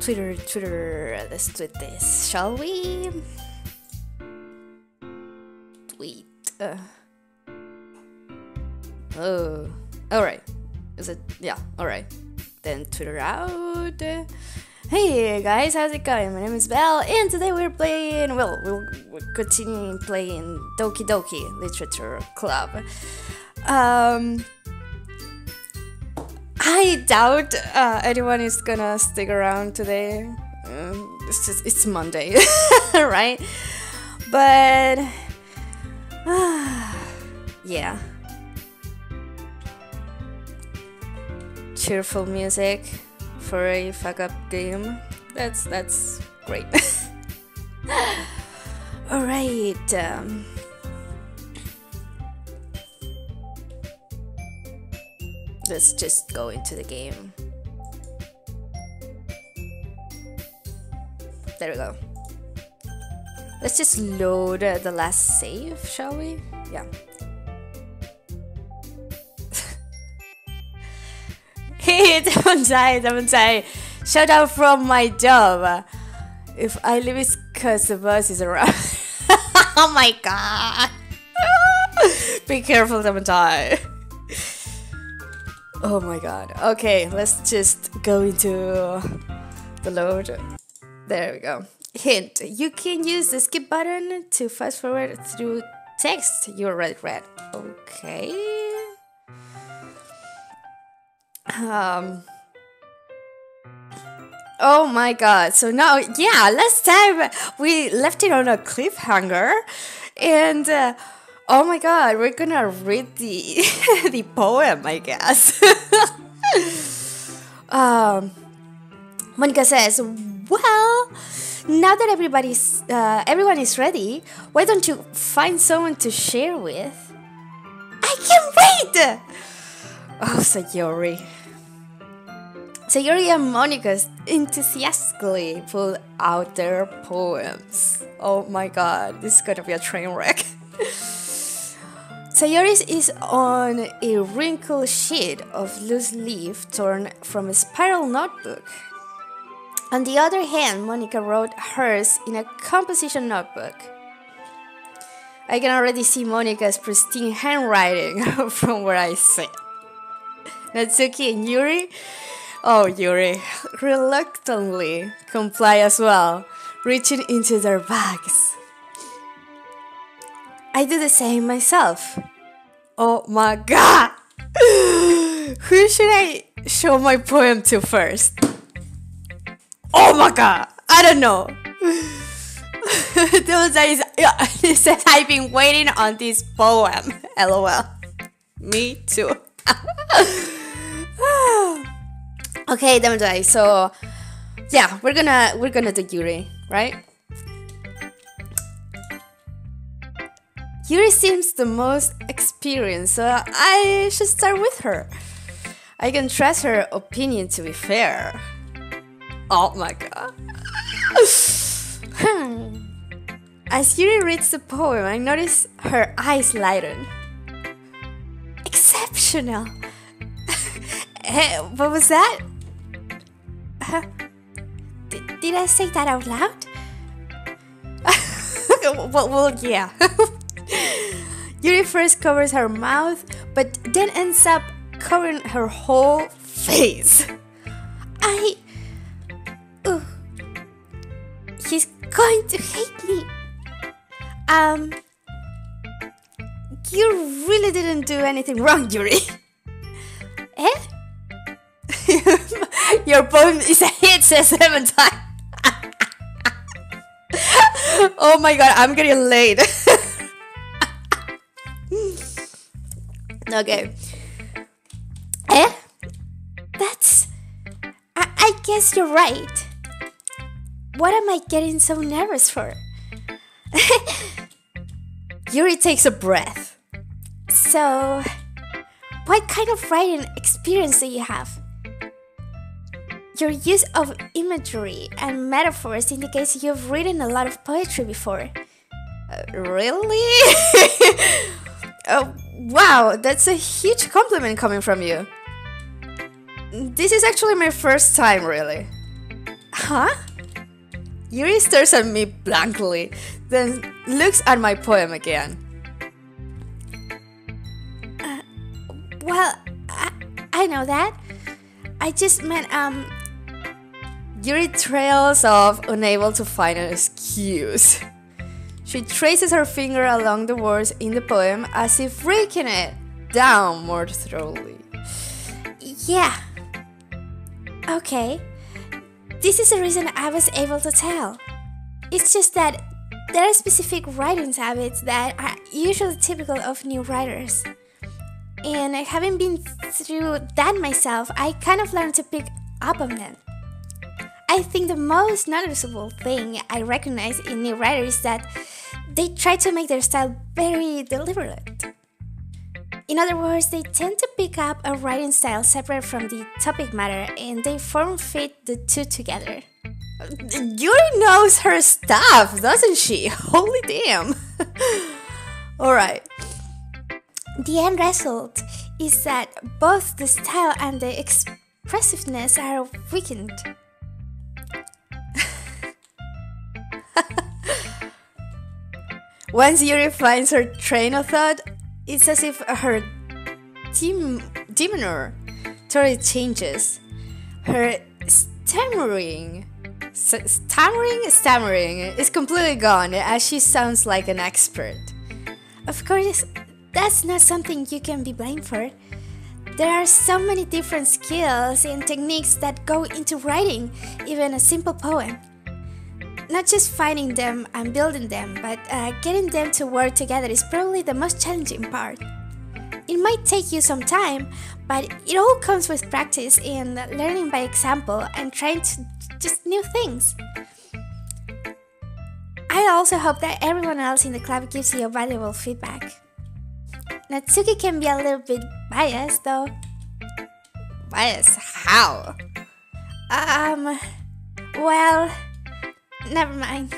Twitter, let's tweet this, shall we? Tweet. Oh, alright. Is it? Yeah, alright. Then Twitter out. Hey guys, how's it going? My name is Belle, and today we're playing, well, we're continuing playing Doki Doki Literature Club. I doubt anyone is gonna stick around today. It's Monday, right? But yeah, cheerful music for a fuck-up game. That's great. All right. Let's just go into the game. There we go. Let's just load the last save, shall we? Yeah. Hey, don't die. Shout out from my job. If I leave, it's cause the bus is around. Oh my god. Be careful, don't die. Oh my god. Okay, let's just go into the load. There we go. Hint, you can use the skip button to fast forward through text you already read. Okay. Oh my god. So now, yeah, last time we left it on a cliffhanger, and oh my god, we're gonna read the the poem, I guess. Monica says, well, now that everyone is ready, why don't you find someone to share with? I can't wait! Oh, Sayori. Sayori and Monica enthusiastically pull out their poems. Oh my god, this is gonna be a train wreck. Sayori's is on a wrinkled sheet of loose leaf torn from a spiral notebook. On the other hand, Monica wrote hers in a composition notebook. I can already see Monica's pristine handwriting from where I sit. Natsuki and Yuri? Oh, Yuri, reluctantly comply as well, reaching into their bags. I do the same myself. Oh my god! Who should I show my poem to first? Oh my god! I don't know. He said, I've been waiting on this poem. LOL. Me too. Okay, Demontai. So yeah, we're gonna do Yuri, right? Yuri seems the most experienced, so I should start with her. I can trust her opinion to be fair. Oh my god. As Yuri reads the poem, I notice her eyes lighten. Exceptional. What was that? Did I say that out loud? well, yeah. Yuri first covers her mouth, but then ends up covering her whole face. He's going to hate me. You really didn't do anything wrong, Yuri. Eh? Your poem is a hit, says 7 times. Oh my god, I'm getting late. Okay. Eh? I guess you're right. What am I getting so nervous for? Yuri takes a breath. So, what kind of writing experience do you have? Your use of imagery and metaphors indicates you've written a lot of poetry before. Really? Wow, that's a huge compliment coming from you. This is actually my first time, really. Huh? Yuri stares at me blankly, then looks at my poem again. Well, I know that. I just meant, Yuri trails off, unable to find an excuse. She traces her finger along the words in the poem as if breaking it down more thoroughly. Yeah. Okay. This is the reason I was able to tell. It's just that there are specific writing habits that are usually typical of new writers. And having been through that myself, I kind of learned to pick up on them. I think the most noticeable thing I recognize in new writers is that they try to make their style very deliberate. In other words, they tend to pick up a writing style separate from the topic matter and they form-fit the two together. Yuri knows her stuff, doesn't she? Holy damn! Alright. The end result is that both the style and the expressiveness are weakened. Once Yuri finds her train of thought, it's as if her demeanor totally changes. Her stammering is completely gone as she sounds like an expert. Of course, that's not something you can be blamed for. There are so many different skills and techniques that go into writing even a simple poem. Not just finding them and building them, but getting them to work together is probably the most challenging part. It might take you some time, but it all comes with practice and learning by example and trying to just new things. I also hope that everyone else in the club gives you valuable feedback. Natsuki can be a little bit biased though. Biased? How? Well, never mind.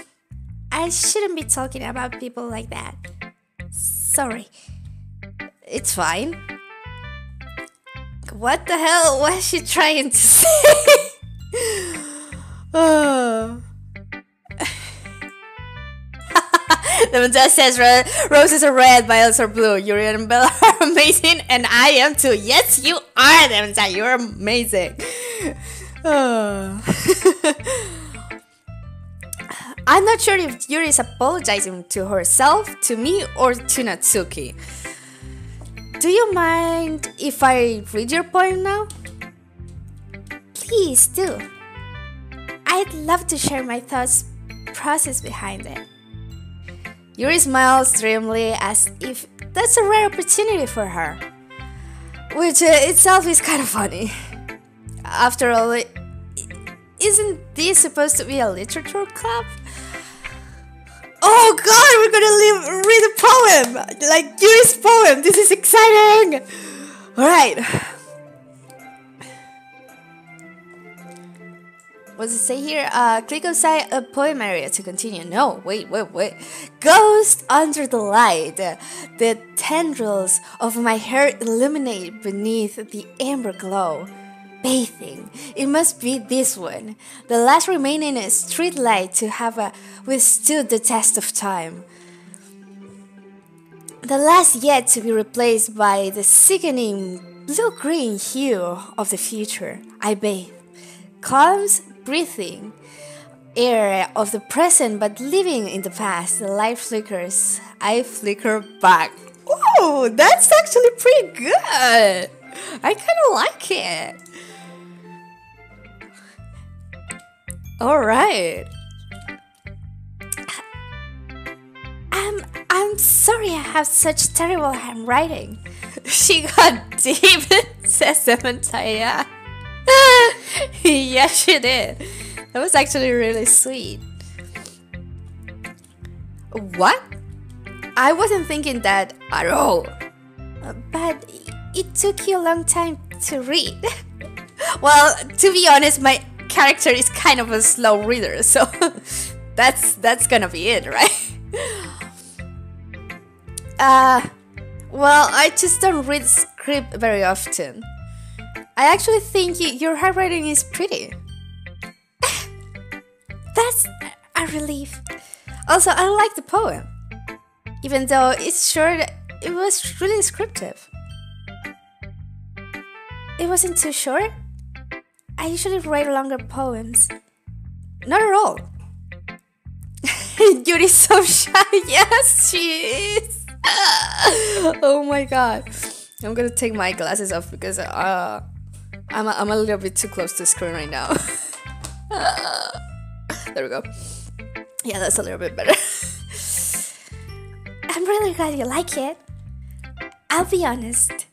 I shouldn't be talking about people like that. Sorry. It's fine. What the hell was she trying to say? Oh. The Mental says roses are red, violets are blue. Yuri and Bella are amazing, and I am too. Yes, you are, Mental. You're amazing. Oh. I'm not sure if Yuri is apologizing to herself, to me, or to Natsuki. Do you mind if I read your poem now? Please do. I'd love to share my thoughts process behind it. Yuri smiles dreamily as if that's a rare opportunity for her, which itself is kind of funny. After all, isn't this supposed to be a literature club? Oh god, we're gonna read a poem! Like Yuri's poem! This is exciting! Alright. What does it say here? Click outside a poem area to continue. No, wait. Ghost under the light. The tendrils of my hair illuminate beneath the amber glow. Bathing. It must be this one. The last remaining street light to have withstood the test of time. The last yet to be replaced by the sickening blue-green hue of the future. I bathe. Calms, breathing air of the present but living in the past. The light flickers. I flicker back. Oh, that's actually pretty good. I kind of like it. Alright. I'm sorry I have such terrible handwriting. She got deep, says Samantha. Yeah, she did. That was actually really sweet. What? I wasn't thinking that at all. But it took you a long time to read. Well, to be honest, my character is kind of a slow reader, so that's gonna be it, right? Well, I just don't read script very often. I actually think your handwriting is pretty. a relief. Also, I like the poem. Even though it's short, it was really descriptive. It wasn't too short. I usually write longer poems. Not at all. Yuri's so shy. Yes, she is. Oh my god. I'm gonna take my glasses off because I'm a little bit too close to the screen right now. There we go. Yeah, that's a little bit better. I'm really glad you like it. I'll be honest.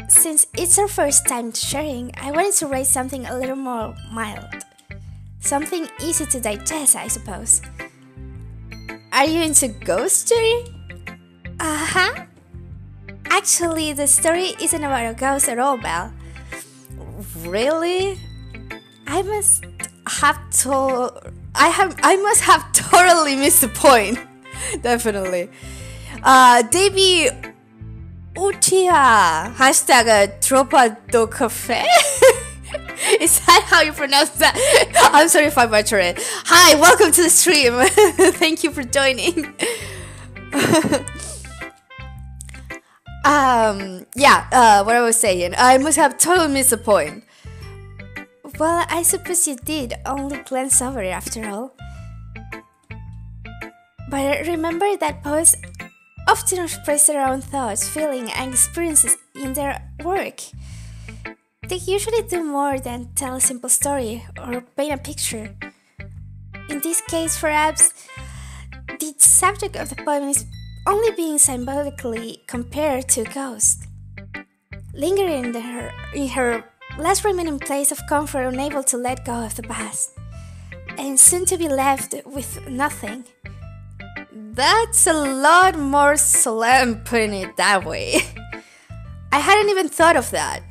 Since it's our first time sharing, I wanted to write something a little more mild. Something easy to digest, I suppose. Are you into ghost story? Uh-huh. Actually, the story isn't about a ghost at all, Belle. Really? I must have totally missed the point. Definitely. Debbie Uchiha hashtag tropa do café. Is that how you pronounce that? I'm sorry if I butcher it. Hi, welcome to the stream. Thank you for joining. What I was saying. I must have totally missed the point. Well, I suppose you did only glance over it after all. But remember that poets often express their own thoughts, feelings, and experiences in their work. They usually do more than tell a simple story or paint a picture. In this case, perhaps, the subject of the poem is only being symbolically compared to a ghost, lingering in her last remaining place of comfort, unable to let go of the past, and soon to be left with nothing. That's a lot more solemn putting it that way. I hadn't even thought of that.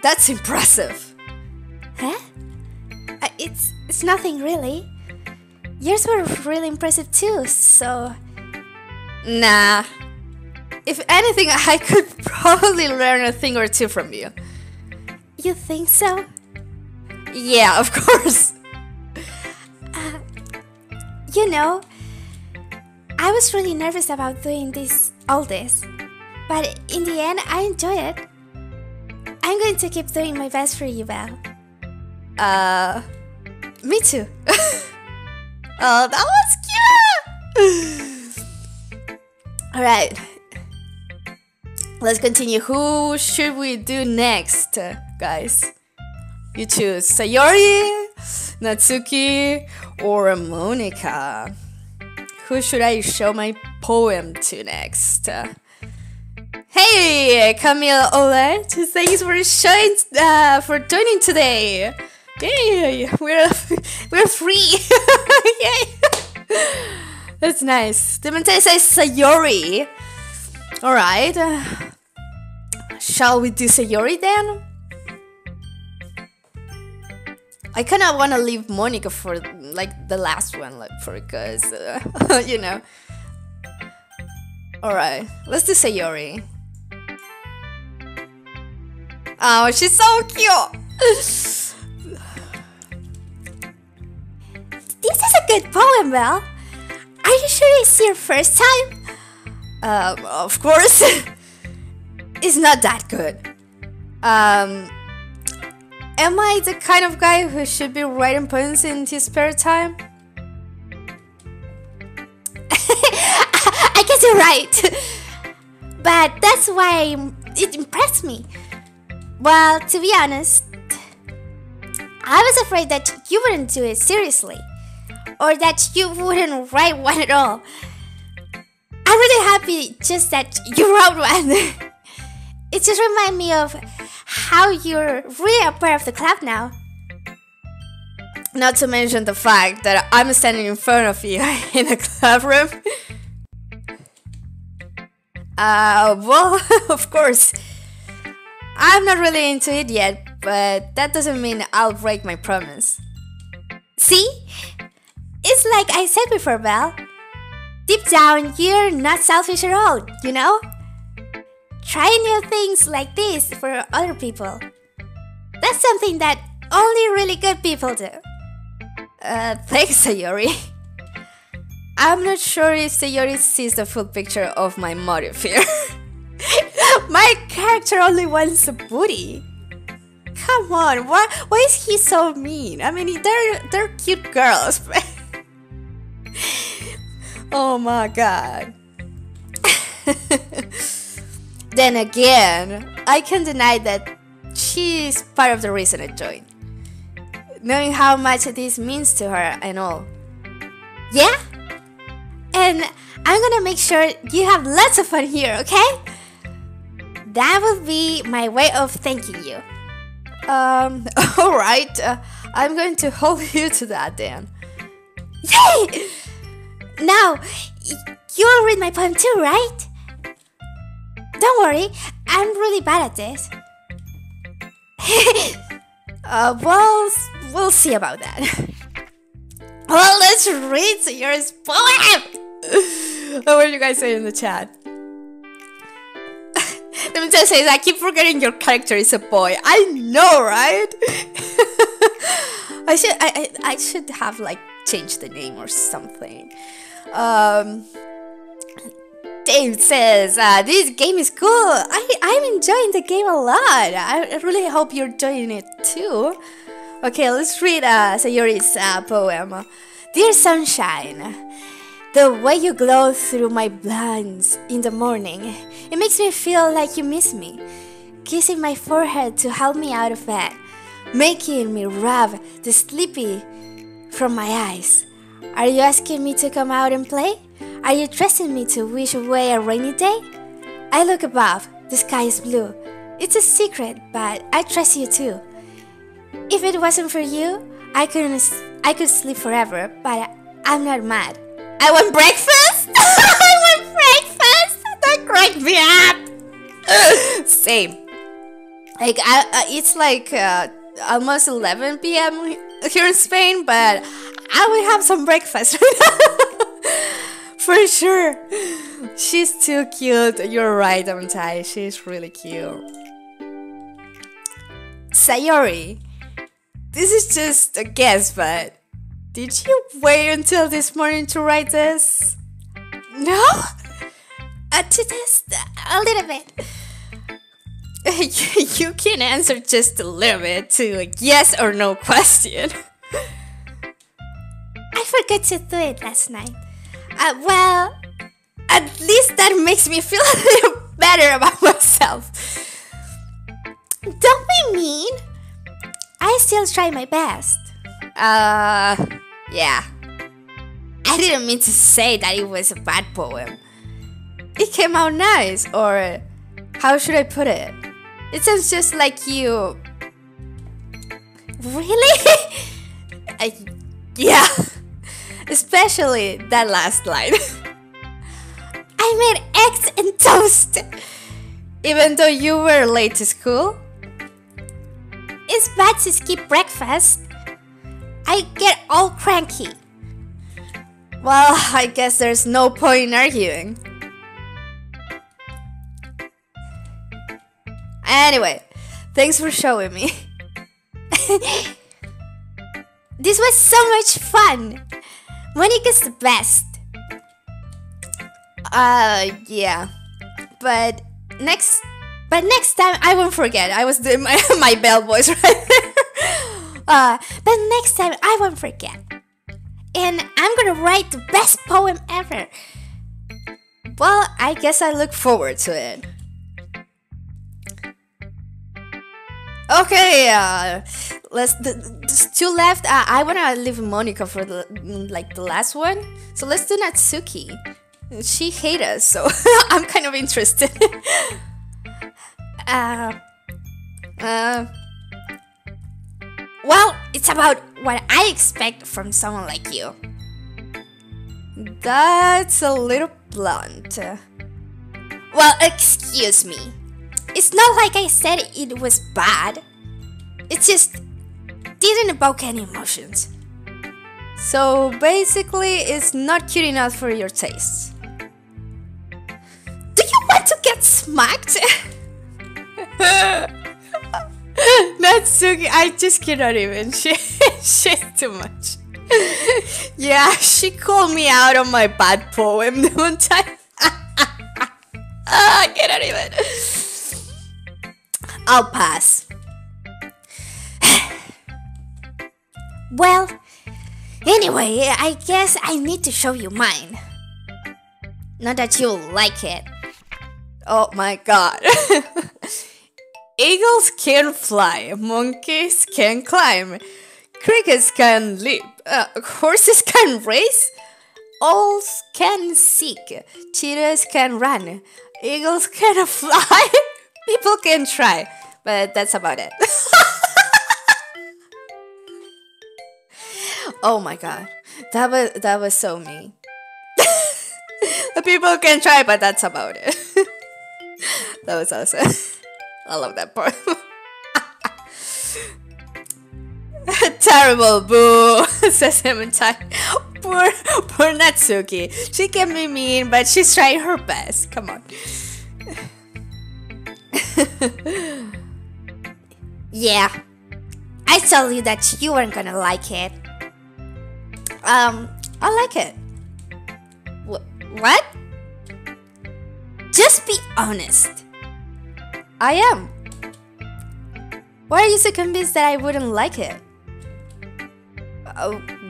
That's impressive. Huh? It's nothing really. Yours were really impressive too, so... Nah. If anything, I could probably learn a thing or two from you. You think so? Yeah, of course. You know, I was really nervous about doing all this, but in the end, I enjoy it. I'm going to keep doing my best for you, Belle. Me too. Oh, that was cute! Alright. Let's continue. Who should we do next, guys? You choose Sayori, Natsuki, or Monica. Who should I show my poem to next? Hey, Camille Olet, thanks for joining today. Yay, we're free. Yay. That's nice. Demente says Sayori. All right. Shall we do Sayori then? I kind of want to leave Monica for like the last one, because you know. All right, let's do Sayori. Oh, she's so cute. This is a good poem, Belle. Are you sure it's your first time? Of course. It's not that good. Am I the kind of guy who should be writing poems in his spare time? I guess you're right. But that's why it impressed me. Well, to be honest, I was afraid that you wouldn't do it seriously, or that you wouldn't write one at all. I'm really happy just that you wrote one. It just reminds me of how you're really a part of the club now. Not to mention the fact that I'm standing in front of you in a club room. Well, of course. I'm not really into it yet, but that doesn't mean I'll break my promise. See? It's like I said before, Belle. Deep down, you're not selfish at all, you know? Try new things like this for other people. That's something that only really good people do. Thanks, Sayori. I'm not sure if Sayori sees the full picture of my motive here. My character only wants a booty. Come on, why is he so mean? I mean, they're cute girls. Oh my god. Then again, I can deny that she's part of the reason I joined. Knowing how much this means to her and all. Yeah? And I'm gonna make sure you have lots of fun here, okay? That will be my way of thanking you. Alright. I'm going to hold you to that then. Yay! Now, you'll read my poem too, right? Don't worry, I'm really bad at this. Well, we'll see about that. Well, let's read your poem! What do you guys say in the chat? Let me just say, I keep forgetting your character is a boy. I know, right? I should have like changed the name or something. Dave says, this game is cool. I'm enjoying the game a lot. I really hope you're enjoying it too. Okay, let's read Sayori's poem. Dear Sunshine, the way you glow through my blinds in the morning, it makes me feel like you miss me. Kissing my forehead to help me out of bed, making me rub the sleepy from my eyes. Are you asking me to come out and play? Are you trusting me to wish away a rainy day? I look above, the sky is blue. It's a secret, but I trust you too. If it wasn't for you, I could sleep forever, but I'm not mad. I want breakfast? I want breakfast! That cracked me up! Same. Like, it's like almost 11 p.m. here in Spain, but I will have some breakfast. For sure. She's too cute. You're right, Amantai. She's really cute. Sayori, this is just a guess, but did you wait until this morning to write this? No? To test a little bit. You can answer just a little bit to a yes or no question. I forgot to do it last night. Well, at least that makes me feel a little better about myself. Don't be mean. I still try my best. Yeah. I didn't mean to say that it was a bad poem. It came out nice, or how should I put it? It sounds just like you. Really? Yeah. Especially that last line. I made eggs and toast. Even though you were late to school. It's bad to skip breakfast. I get all cranky. Well, I guess there's no point in arguing. Anyway, thanks for showing me. This was so much fun. Monica's the best. Yeah. But next time I won't forget. I was doing my bell voice right there. But next time I won't forget. And I'm gonna write the best poem ever. Well, I guess I look forward to it. Okay, there's two left. I wanna leave Monica for the last one. So let's do Natsuki. She hates us, so I'm kind of interested. Well, it's about what I expect from someone like you. That's a little blunt. Well, excuse me. It's not like I said it was bad. It just didn't evoke any emotions. So basically, it's not cute enough for your tastes. Do you want to get smacked? Natsuki, I just cannot even. She's too much. Yeah, she called me out on my bad poem the one time. I cannot even. I'll pass. Well, anyway, I guess I need to show you mine. Not that you'll like it. Oh my god. Eagles can fly, monkeys can climb, crickets can leap, horses can race, owls can seek, cheetahs can run, eagles can fly, people can try, but that's about it. Oh my god, that was so me. The people can try, but that's about it. That was awesome. I love that part. Terrible, boo, says Clementine. Poor Natsuki. She can be mean, but she's trying her best. Come on. Yeah, I told you that you weren't gonna like it. I like it. What? Just be honest. I am. Why are you so convinced that I wouldn't like it?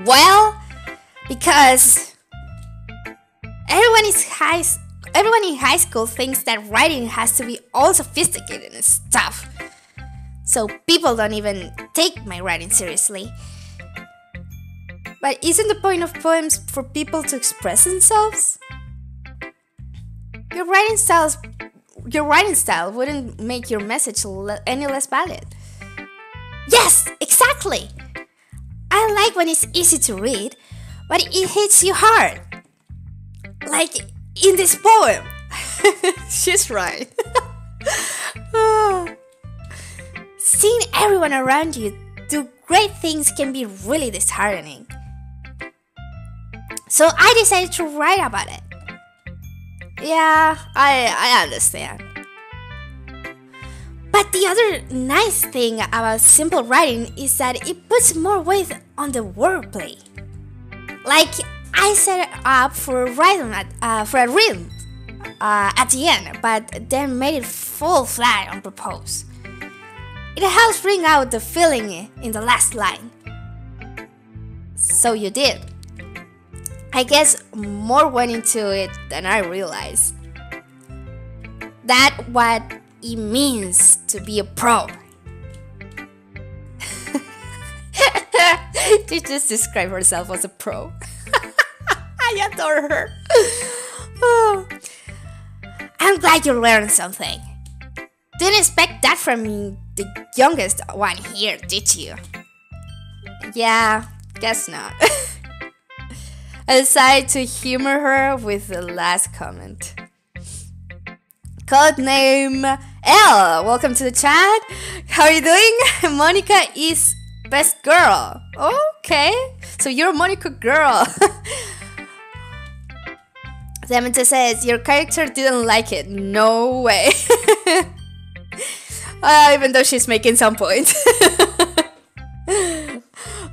Well, because everyone in high school thinks that writing has to be all sophisticated and stuff. So people don't even take my writing seriously. But isn't the point of poems for people to express themselves? Your writing style wouldn't make your message any less valid. Yes, exactly! I like when it's easy to read, but it hits you hard. Like in this poem. She's right. Seeing everyone around you do great things can be really disheartening. So I decided to write about it. Yeah, I understand. But the other nice thing about simple writing is that it puts more weight on the wordplay. Like, I set it up for a rhythm at the end, but then made it full flat on purpose. It helps bring out the feeling in the last line. So you did. I guess more went into it than I realized. That's what it means to be a pro. She just described herself as a pro. I adore her. Oh. I'm glad you learned something. Didn't expect that from me, the youngest one here, did you? Yeah, guess not. I decided to humor her with the last comment. Codename L, welcome to the chat. How are you doing? Monica is best girl. Okay, so you're a Monica girl. Dementa says, your character didn't like it. No way. Even though she's making some points.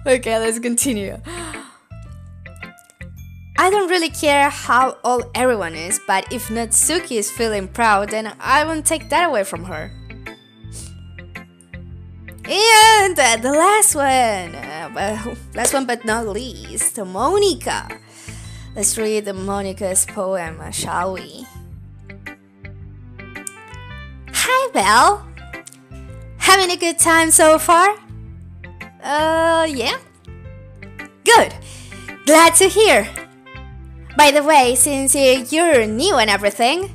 Okay, let's continue. I don't really care how old everyone is, but if Natsuki is feeling proud, then I won't take that away from her. And the last one but not least, Monica. Let's read Monica's poem, shall we? Hi, Belle. Having a good time so far? Yeah. Good. Glad to hear. By the way, since you're new and everything,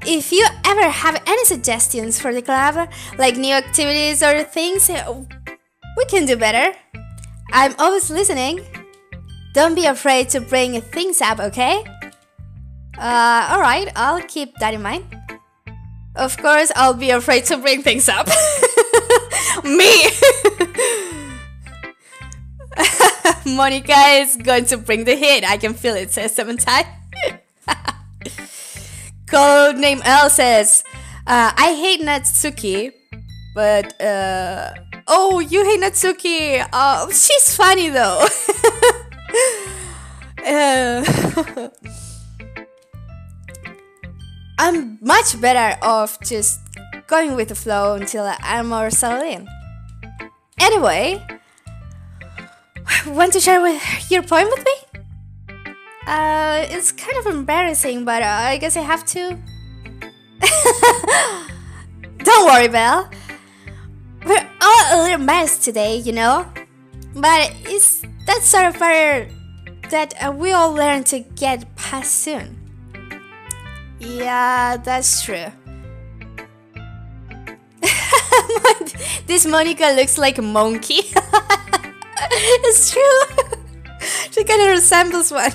if you ever have any suggestions for the club, like new activities or things we can do better, I'm always listening. Don't be afraid to bring things up, okay? Alright, I'll keep that in mind. Of course, I'll be afraid to bring things up. Me! Monica is going to bring the hit. I can feel it, says Clementine. Codename L says, I hate Natsuki, but, oh, you hate Natsuki. She's funny though. Uh, I'm much better off just going with the flow until I'm more settled in. Anyway, want to share your poem with me? It's kind of embarrassing, but I guess I have to. Don't worry, Belle. We're all a little mess today, you know? But it's that sort of fire that we all learn to get past soon. Yeah, that's true. This Monica looks like a monkey. It's true. She kind of resembles one.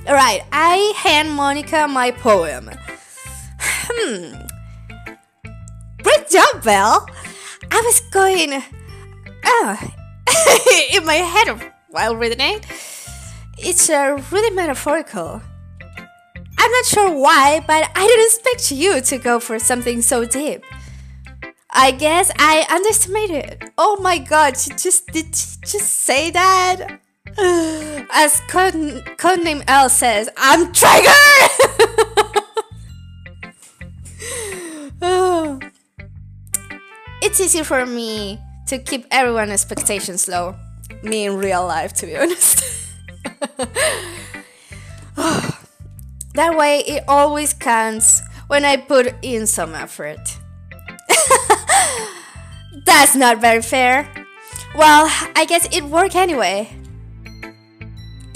Alright, I hand Monica my poem. Great job, Belle. I was going in my head while reading it. It's really metaphorical. I'm not sure why, but I didn't expect you to go for something so deep. I guess I underestimated. Oh my god, did you just say that? As codename L says, I'm triggered! It's easy for me to keep everyone's expectations low. Me in real life, to be honest. That way it always counts when I put in some effort. That's not very fair. Well, I guess it worked anyway.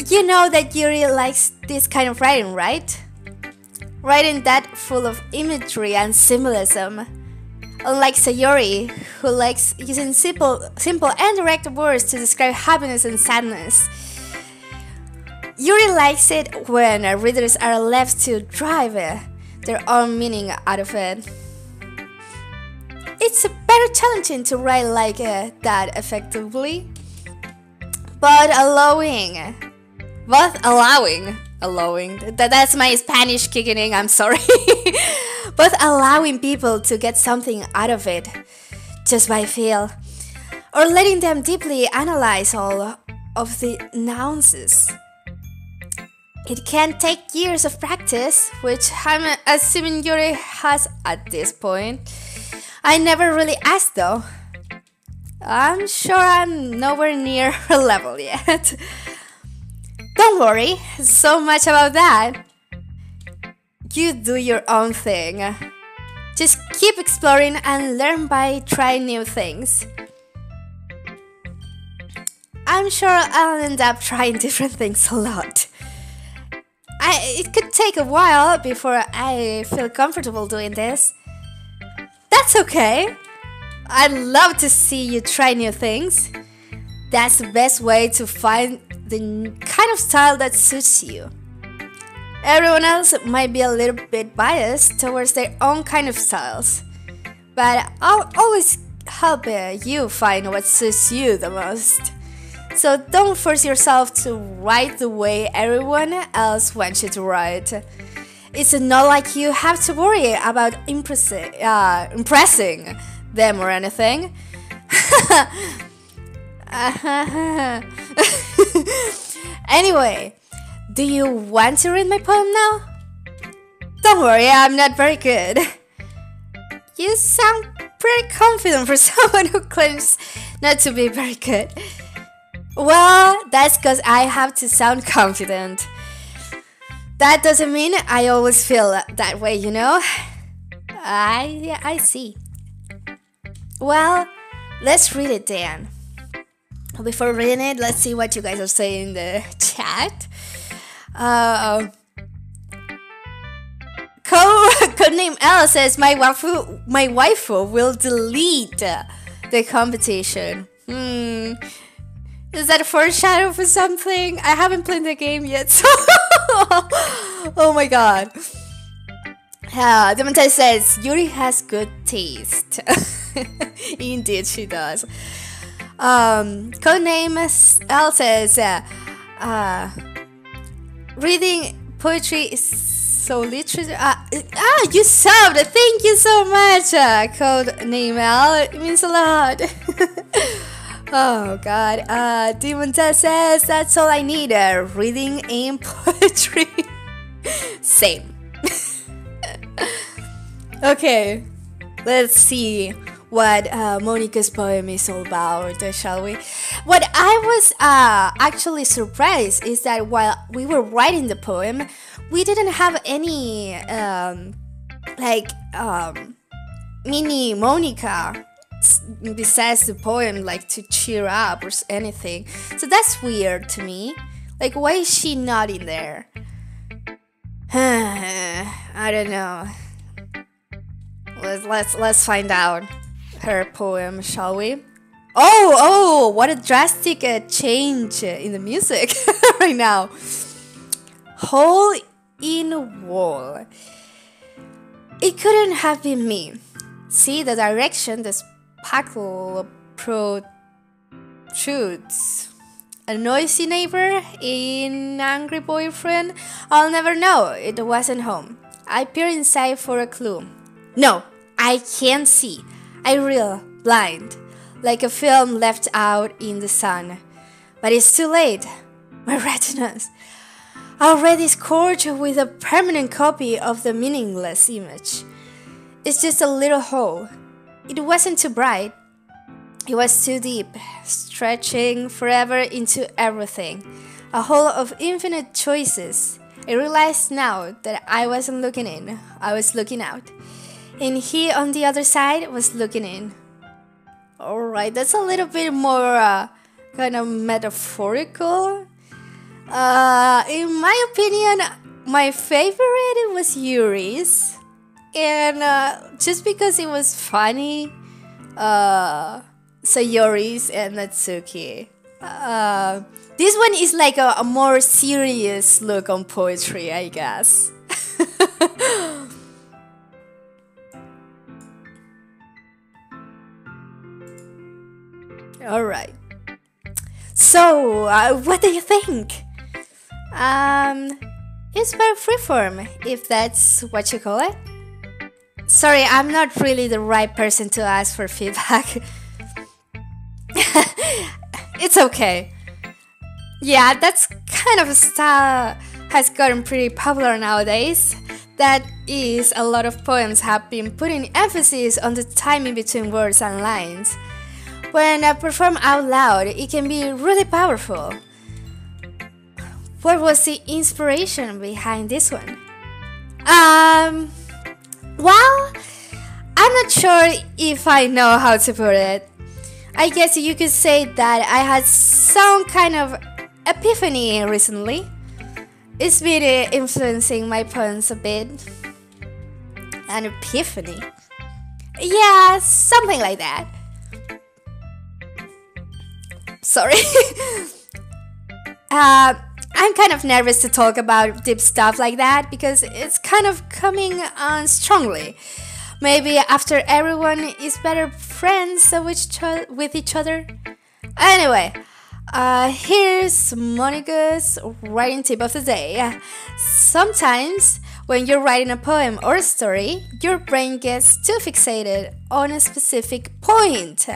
You know that Yuri likes this kind of writing, right? Writing that full of imagery and symbolism. Unlike Sayori, who likes using simple and direct words to describe happiness and sadness. Yuri likes it when readers are left to drive their own meaning out of it. It's better challenging to write like that effectively, but allowing, that's my Spanish kicking in, I'm sorry, but allowing people to get something out of it just by feel, or letting them deeply analyze all of the nuances. It can take years of practice, which I'm assuming Yuri has at this point. I never really asked though. I'm sure I'm nowhere near her level yet. Don't worry so much about that. You do your own thing. Just keep exploring and learn by trying new things. I'm sure I'll end up trying different things a lot. It could take a while before I feel comfortable doing this. That's okay. I'd love to see you try new things. That's the best way to find the kind of style that suits you. Everyone else might be a little bit biased towards their own kind of styles, but I'll always help you find what suits you the most. So don't force yourself to write the way everyone else wants you to write. It's not like you have to worry about impressing them or anything. Anyway, do you want to read my poem now? Don't worry, I'm not very good. You sound pretty confident for someone who claims not to be very good. Well, that's because I have to sound confident. That doesn't mean I always feel that way, you know? I see. Well, let's read it then. Before reading it, let's see what you guys are saying in the chat. Codename L says, my waifu will delete the competition. Is that a foreshadow for something? I haven't played the game yet, so oh my god. Demontai says, Yuri has good taste. Indeed, she does. Codename L says, reading poetry is so literary. You subbed! Thank you so much, Codename L. It means a lot. Oh god. Demon Tess says that's all I need. Reading and poetry. Same. Okay. Let's see what Monica's poem is all about, shall we? What I was actually surprised is that while we were writing the poem, we didn't have any mini Monica besides the poem, like to cheer up or anything. So that's weird to me. Like, why is she not in there? I don't know. Let's find out her poem, shall we? Oh, what a drastic change in the music right now. Hole in wall. It couldn't have been me. See the direction the spackle protrudes. A noisy neighbor? An angry boyfriend? I'll never know. It wasn't home. I peer inside for a clue. No, I can't see. I reel, blind, like a film left out in the sun. But it's too late. My retinas, already scorched with a permanent copy of the meaningless image. It's just a little hole. It wasn't too bright. It was too deep, stretching forever into everything. A hole of infinite choices. I realized now that I wasn't looking in. I was looking out. And he on the other side was looking in. Alright, that's a little bit more kind of metaphorical. In my opinion, my favorite was Yuri's. And just because it was funny, Sayori's and Natsuki. This one is like a more serious look on poetry, I guess. Alright. So, what do you think? It's very freeform, if that's what you call it. Sorry, I'm not really the right person to ask for feedback. It's okay. Yeah, that's kind of a style has gotten pretty popular nowadays. That is, a lot of poems have been putting emphasis on the timing between words and lines. When performed out loud, it can be really powerful. What was the inspiration behind this one? Well, I'm not sure if I know how to put it. I guess you could say that I had some kind of epiphany recently. It's been influencing my poems a bit. An epiphany? Yeah, something like that. Sorry. I'm kind of nervous to talk about deep stuff like that because it's kind of coming on strongly. Maybe after everyone is better friends with each other. Anyway, here's Monica's writing tip of the day. Sometimes when you're writing a poem or a story, your brain gets too fixated on a specific point.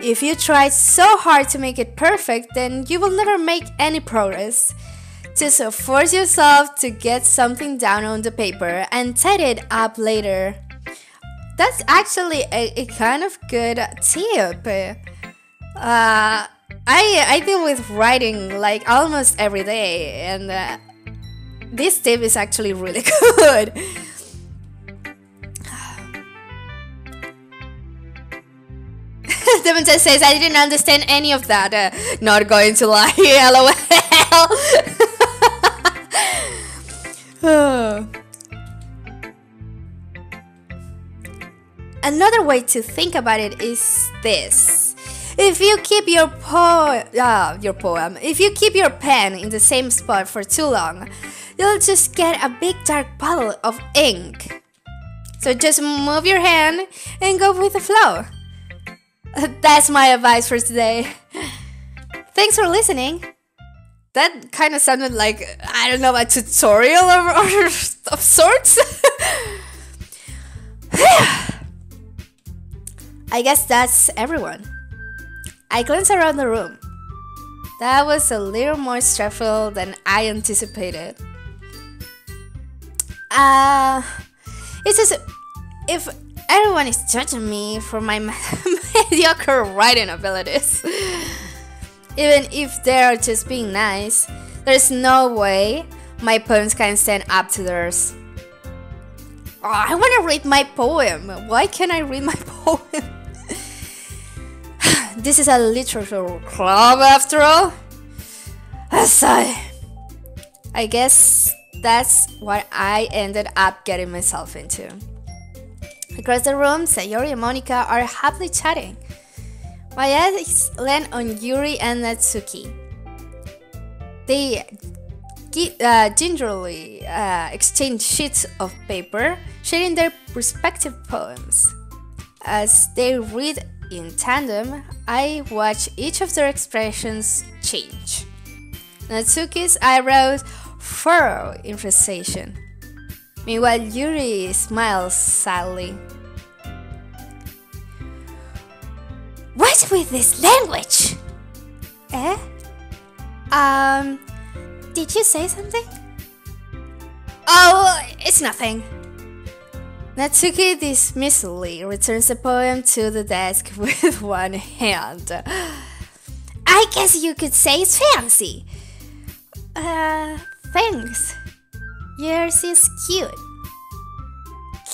If you try so hard to make it perfect, then you will never make any progress. Just force yourself to get something down on the paper and tidy it up later. That's actually a kind of good tip. I deal with writing like almost every day, and this tip is actually really good. Devonta says, I didn't understand any of that. Not going to lie, lol. Another way to think about it is this. If you keep your poem, if you keep your pen in the same spot for too long, you'll just get a big dark puddle of ink. So just move your hand and go with the flow. That's my advice for today. Thanks for listening. That kind of sounded like, I don't know, a tutorial of sorts. I guess that's everyone. I glanced around the room. That was a little more stressful than I anticipated. It's just if everyone is judging me for my mediocre writing abilities, even if they're just being nice, there's no way my poems can stand up to theirs. Oh, I want to read my poem. Why can't I read my poem? This is a literature club after all. I guess that's what I ended up getting myself into. Across the room, Sayori and Monica are happily chatting. My eyes land on Yuri and Natsuki. They gingerly exchange sheets of paper, sharing their respective poems. As they read in tandem, I watch each of their expressions change. Natsuki's eyebrows furrow in frustration. Meanwhile, Yuri smiles sadly. What's with this language? Eh? Did you say something? Oh, it's nothing. Natsuki dismissively returns the poem to the desk with one hand. I guess you could say it's fancy. Thanks. Yours is cute.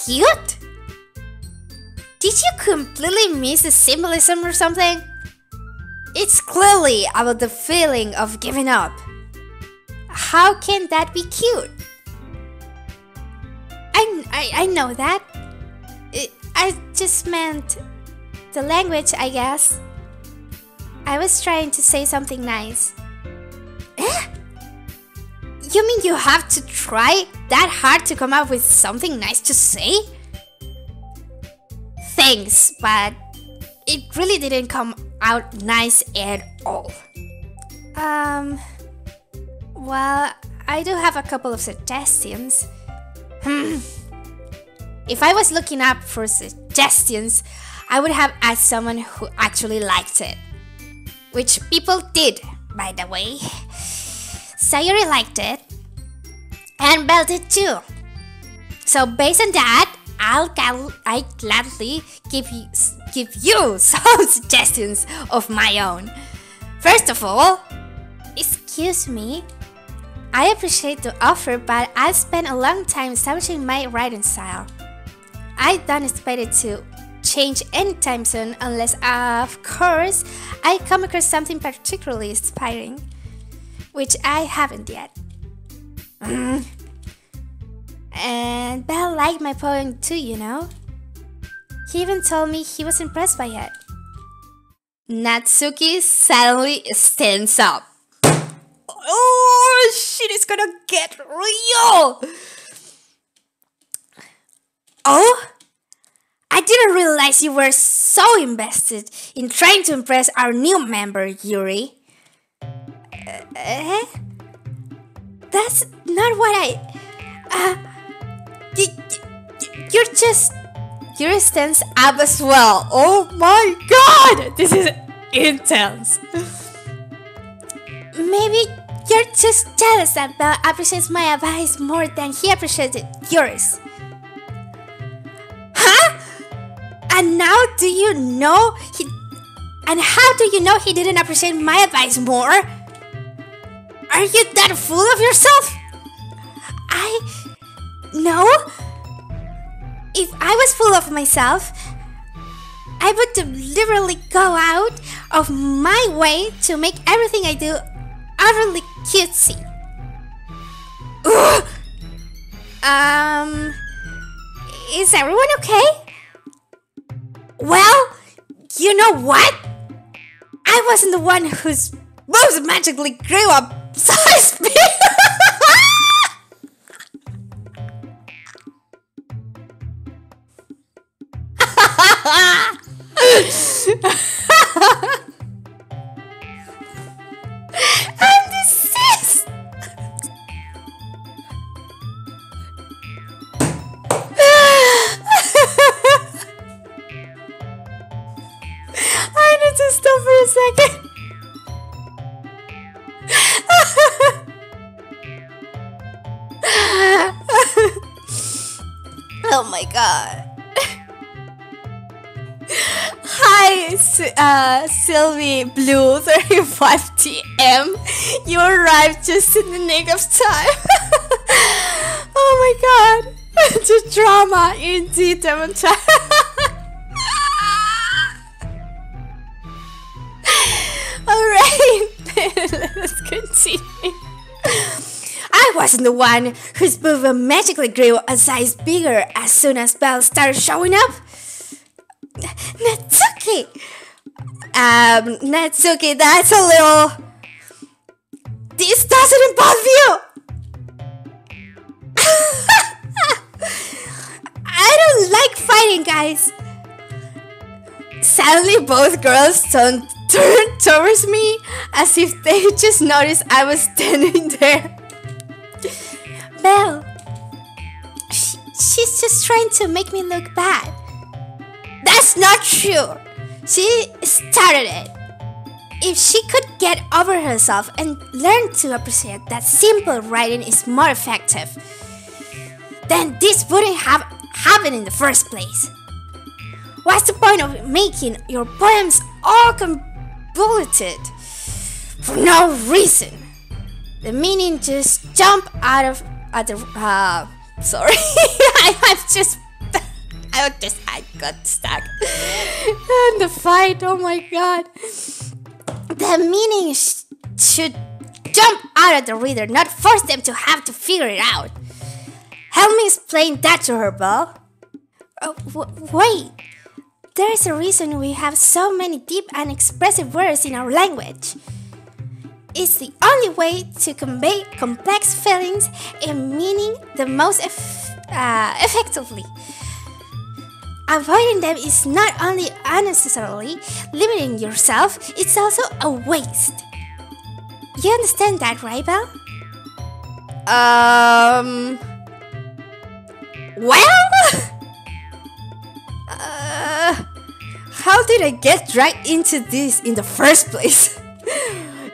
Cute? Did you completely miss the symbolism or something? It's clearly about the feeling of giving up. How can that be cute? I know that. I just meant the language, I guess. I was trying to say something nice. Eh? You mean you have to try that hard to come up with something nice to say? Thanks, but it really didn't come out nice at all. Well, I do have a couple of suggestions. If I was looking up for suggestions, I would have asked someone who actually liked it. Which people did, by the way. Sayori liked it, and Belle did too. So based on that, I gladly give you some suggestions of my own. First of all, excuse me. I appreciate the offer, but I've spent a long time establishing my writing style. I don't expect it to change anytime soon unless, of course, I come across something particularly inspiring, which I haven't yet. And Belle liked my poem too, you know. He even told me he was impressed by it. Natsuki suddenly stands up. Oh, shit is gonna get real! Oh? I didn't realize you were so invested in trying to impress our new member, Yuri. That's not what Yuri stands up as well. Oh my god! This is intense. Maybe you're just jealous that Belle appreciates my advice more than he appreciated yours. Huh? And now do you know how do you know he didn't appreciate my advice more? Are you that full of yourself? No. If I was full of myself, I would deliberately go out of my way to make everything I do utterly cutesy. Ugh. Is everyone okay? Well, you know what? I wasn't the one whose moves magically grew up size big. I'm deceased. I need to stop for a Oh my god. Hi, Sylvie Blue 35TM. You arrived just in the nick of time. Oh my god. The drama indeed demonstrated. Alright, let's continue. I wasn't the one whose boob magically grew a size bigger as soon as bells started showing up. Natsuki! Natsuki, that's a little... This doesn't involve you! I don't like fighting, guys. Suddenly, both girls turned towards me as if they just noticed I was standing there. Belle, she's just trying to make me look bad. That's not true. She started it. If she could get over herself and learn to appreciate that simple writing is more effective, then this wouldn't have happened in the first place. What's the point of making your poems all convoluted for no reason? The meaning just jump out of sorry. I got stuck in the fight. Oh my god. The meaning should jump out at the reader, not force them to have to figure it out. Help me explain that to her, Belle. Wait. There is a reason we have so many deep and expressive words in our language. It's the only way to convey complex feelings and meaning the most effectively. Avoiding them is not only unnecessarily limiting yourself, it's also a waste. You understand that, right, Belle? Well? How did I get dragged into this in the first place?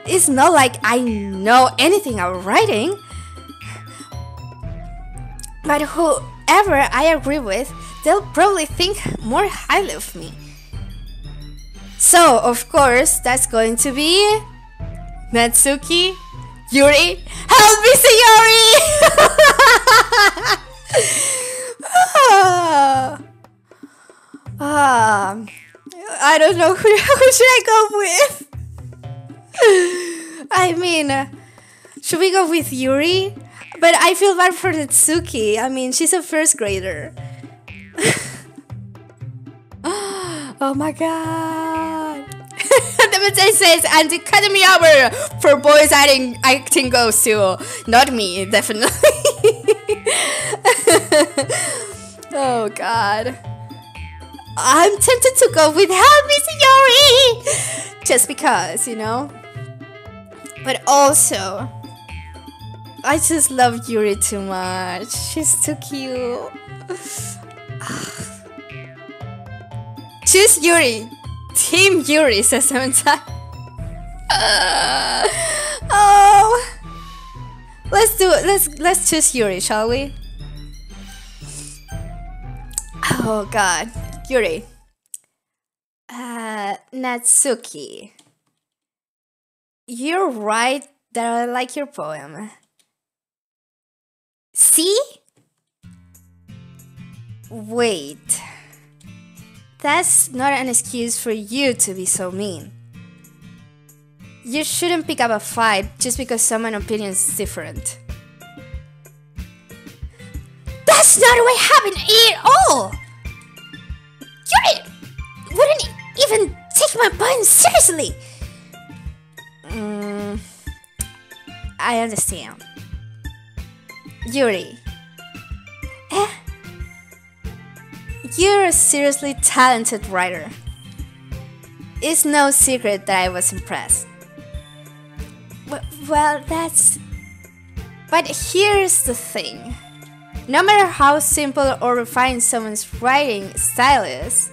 It's not like I know anything about writing. But whoever I agree with, they'll probably think more highly of me. So, of course, that's going to be Natsuki, Yuri. Help me, Yuri! I don't know who should I go with. I mean, should we go with Yuri? But I feel bad for Natsuki. I mean, she's a first grader. Oh my god. The message says, and the academy hour for boys acting goes to not me, definitely. Oh god. I'm tempted to go with Help Me, Yuri! Just because, you know? But also, I just love Yuri too much. She's too cute. Choose Yuri. Team Yuri, says Samantha. Oh, let's do it. Let's choose Yuri, shall we? Oh God, Yuri. Natsuki. You're right that I like your poem. See? Wait. That's not an excuse for you to be so mean. You shouldn't pick up a fight just because someone's opinion is different. That's not what happened at all! You wouldn't even take my poem seriously! I understand. Yuri. You're a seriously talented writer. It's no secret that I was impressed. Well, that's... But here's the thing. No matter how simple or refined someone's writing style is,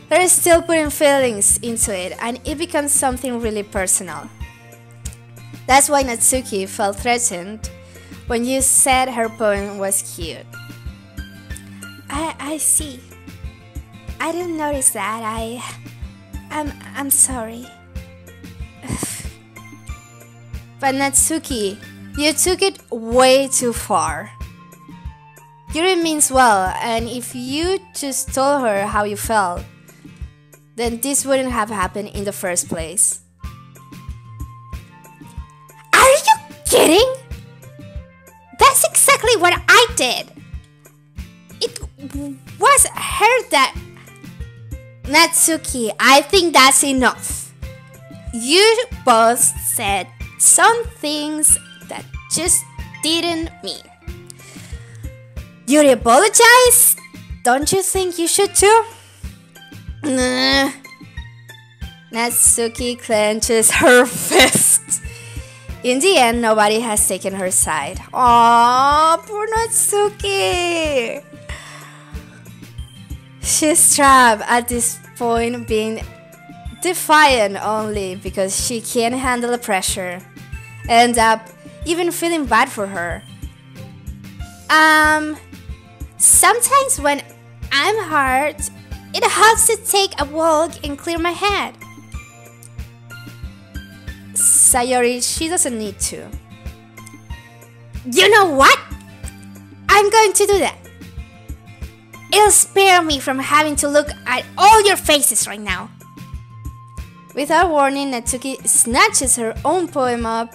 they're still putting feelings into it and it becomes something really personal. That's why Natsuki felt threatened when you said her poem was cute. I see. I didn't notice that. I'm sorry. But Natsuki, you took it way too far. Yuri means well, and if you just told her how you felt, then this wouldn't have happened in the first place. Are you kidding? That's exactly what I did. It was her that... Natsuki, I think that's enough. You both said some things that just didn't mean. Yuri apologized? Don't you think you should too? Nah. Natsuki clenches her fist. In the end, nobody has taken her side. Aww, poor Natsuki. She's trapped at this point, being defiant only because she can't handle the pressure. End up even feeling bad for her. Sometimes when I'm hurt, it helps to take a walk and clear my head. Sayori, she doesn't need to. You know what? I'm going to do that. It'll spare me from having to look at all your faces right now. Without warning, Natsuki snatches her own poem up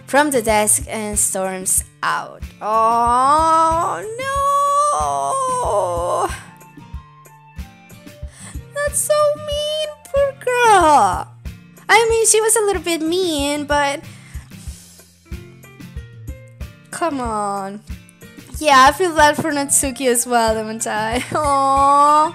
from the desk and storms out. Oh no! That's so mean, poor girl. I mean, she was a little bit mean, but... Come on. Yeah, I feel bad for Natsuki as well, Demontai. Aww.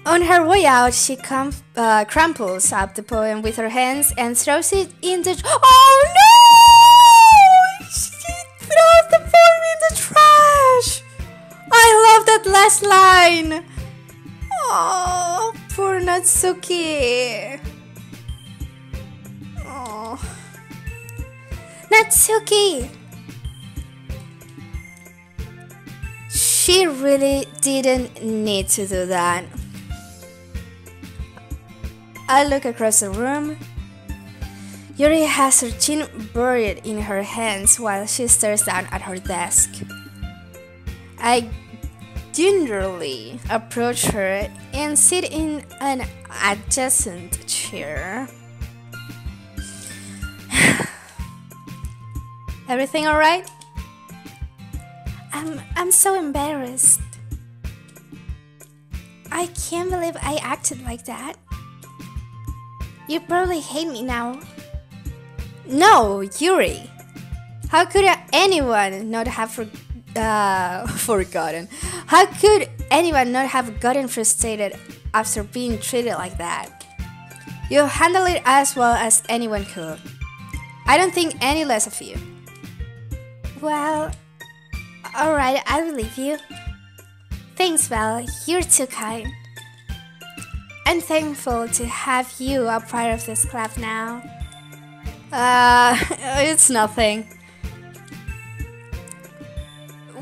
On her way out, she crumples up the poem with her hands and throws it in the... Oh no! She throws the poem in the trash! I love that last line! Oh, poor Natsuki. Oh. Natsuki! She really didn't need to do that. I look across the room. Yuri has her chin buried in her hands while she stares down at her desk. I gingerly approach her and sit in an adjacent chair. Everything alright? I'm so embarrassed. I can't believe I acted like that. You probably hate me now. No, Yuri. How could anyone not have forgotten? How could anyone not have gotten frustrated after being treated like that? You handled it as well as anyone could. I don't think any less of you. Well, alright, I believe you. Thanks, Val. You're too kind. I'm thankful to have you a part of this club now. It's nothing.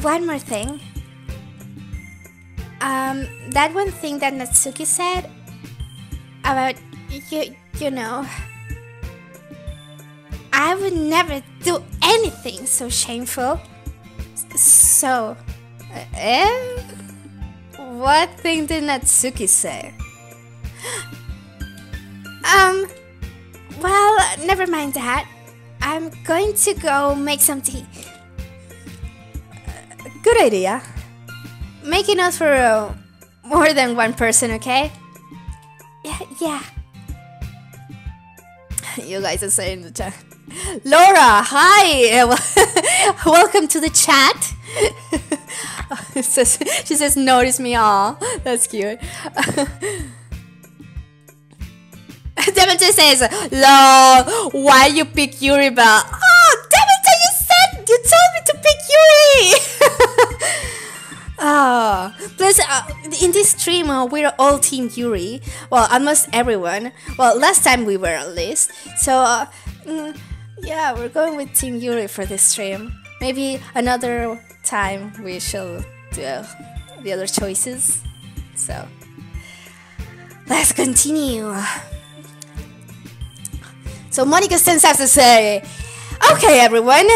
One more thing. That one thing that Natsuki said about you know, I would never do anything so shameful. So, what thing did Natsuki say? Well, never mind that. I'm going to go make some tea. Good idea. Make enough for more than one person, okay? Yeah. You guys are saying the chat. Laura, hi! Welcome to the chat. She says, notice me. Aw, that's cute. Demeter says, lol, why you pick Yuri, Bell? Oh, Demeter, you told me to pick Yuri! Oh, plus, in this stream, we're all Team Yuri. Well, almost everyone. Well, last time we were at least. So, yeah, we're going with Team Yuri for this stream. Maybe another time we shall do the other choices. So let's continue. So Monica stands up to say, "Okay, everyone,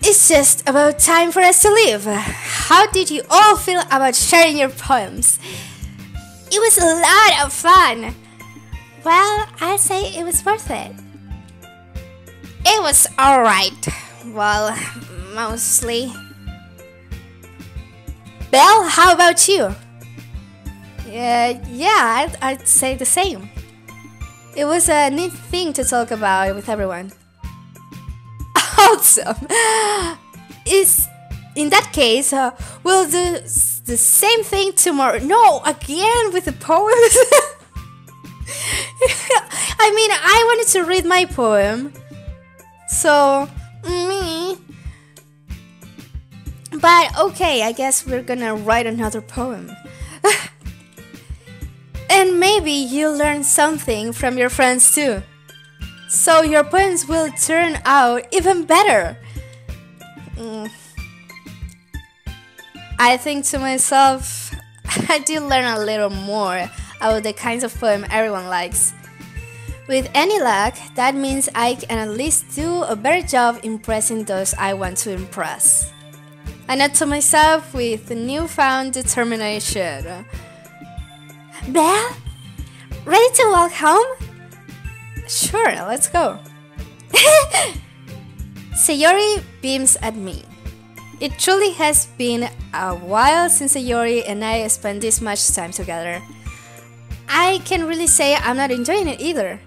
it's just about time for us to leave. How did you all feel about sharing your poems? It was a lot of fun." "Well, I'd say it was worth it." "It was alright. Well, mostly." "Belle, how about you?" Yeah, I'd say the same. It was a neat thing to talk about with everyone." "Awesome. In that case, we'll do the same thing tomorrow." "No, again with the poems?" I mean, I wanted to read my poem. So, me. But okay, I guess we're gonna write another poem. And maybe you'll learn something from your friends too. So your poems will turn out even better. I think to myself, I did learn a little more about the kinds of poem everyone likes. With any luck, that means I can at least do a better job impressing those I want to impress. I note to myself with newfound determination. "Belle, ready to walk home?" "Sure, let's go." Sayori beams at me. It truly has been a while since Sayori and I spent this much time together. I can really say I'm not enjoying it either.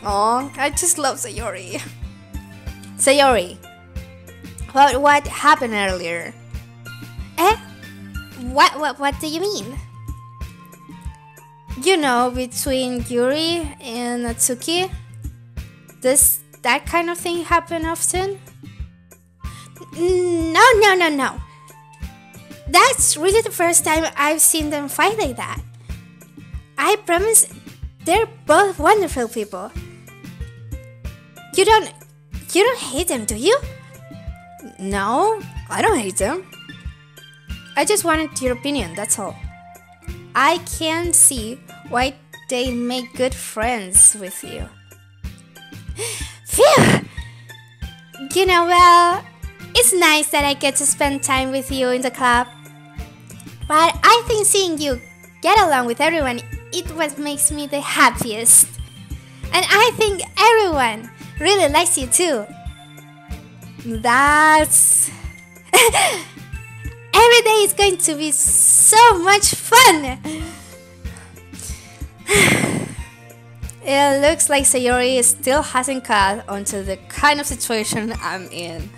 Aw, I just love Sayori. "Sayori, what happened earlier?" "Eh? What do you mean?" "You know, between Yuri and Natsuki, does that kind of thing happen often?" No. That's really the first time I've seen them fight like that. I promise they're both wonderful people. You don't hate them, do you?" "No, I don't hate them. I just wanted your opinion, that's all. I can't see why they make good friends with you." Phew! You know, well, it's nice that I get to spend time with you in the club. But I think seeing you get along with everyone is what makes me the happiest. And I think everyone really likes you too. That's... Every day is going to be so much fun! It looks like Sayori still hasn't caught onto the kind of situation I'm in.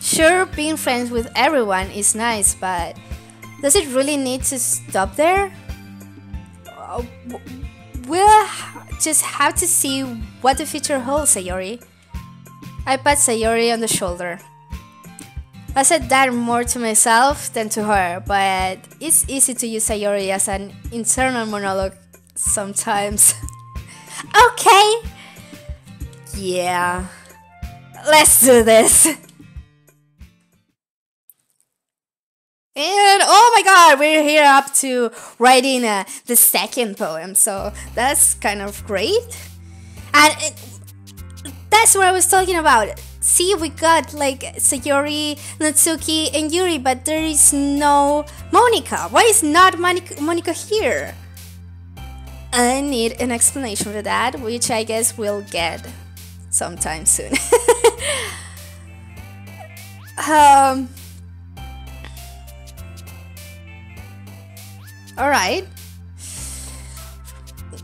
Sure, being friends with everyone is nice, but does it really need to stop there? We'll just have to see what the future holds, Sayori. I pat Sayori on the shoulder. I said that more to myself than to her, but it's easy to use Sayori as an internal monologue sometimes. Okay. Yeah. Let's do this. And oh my god, we're here up to writing the second poem, so that's kind of great. And that's what I was talking about. See, we got like Sayori, Natsuki, and Yuri, but there is no Monica. Why is not Monica here? I need an explanation for that, which I guess we'll get sometime soon. Alright.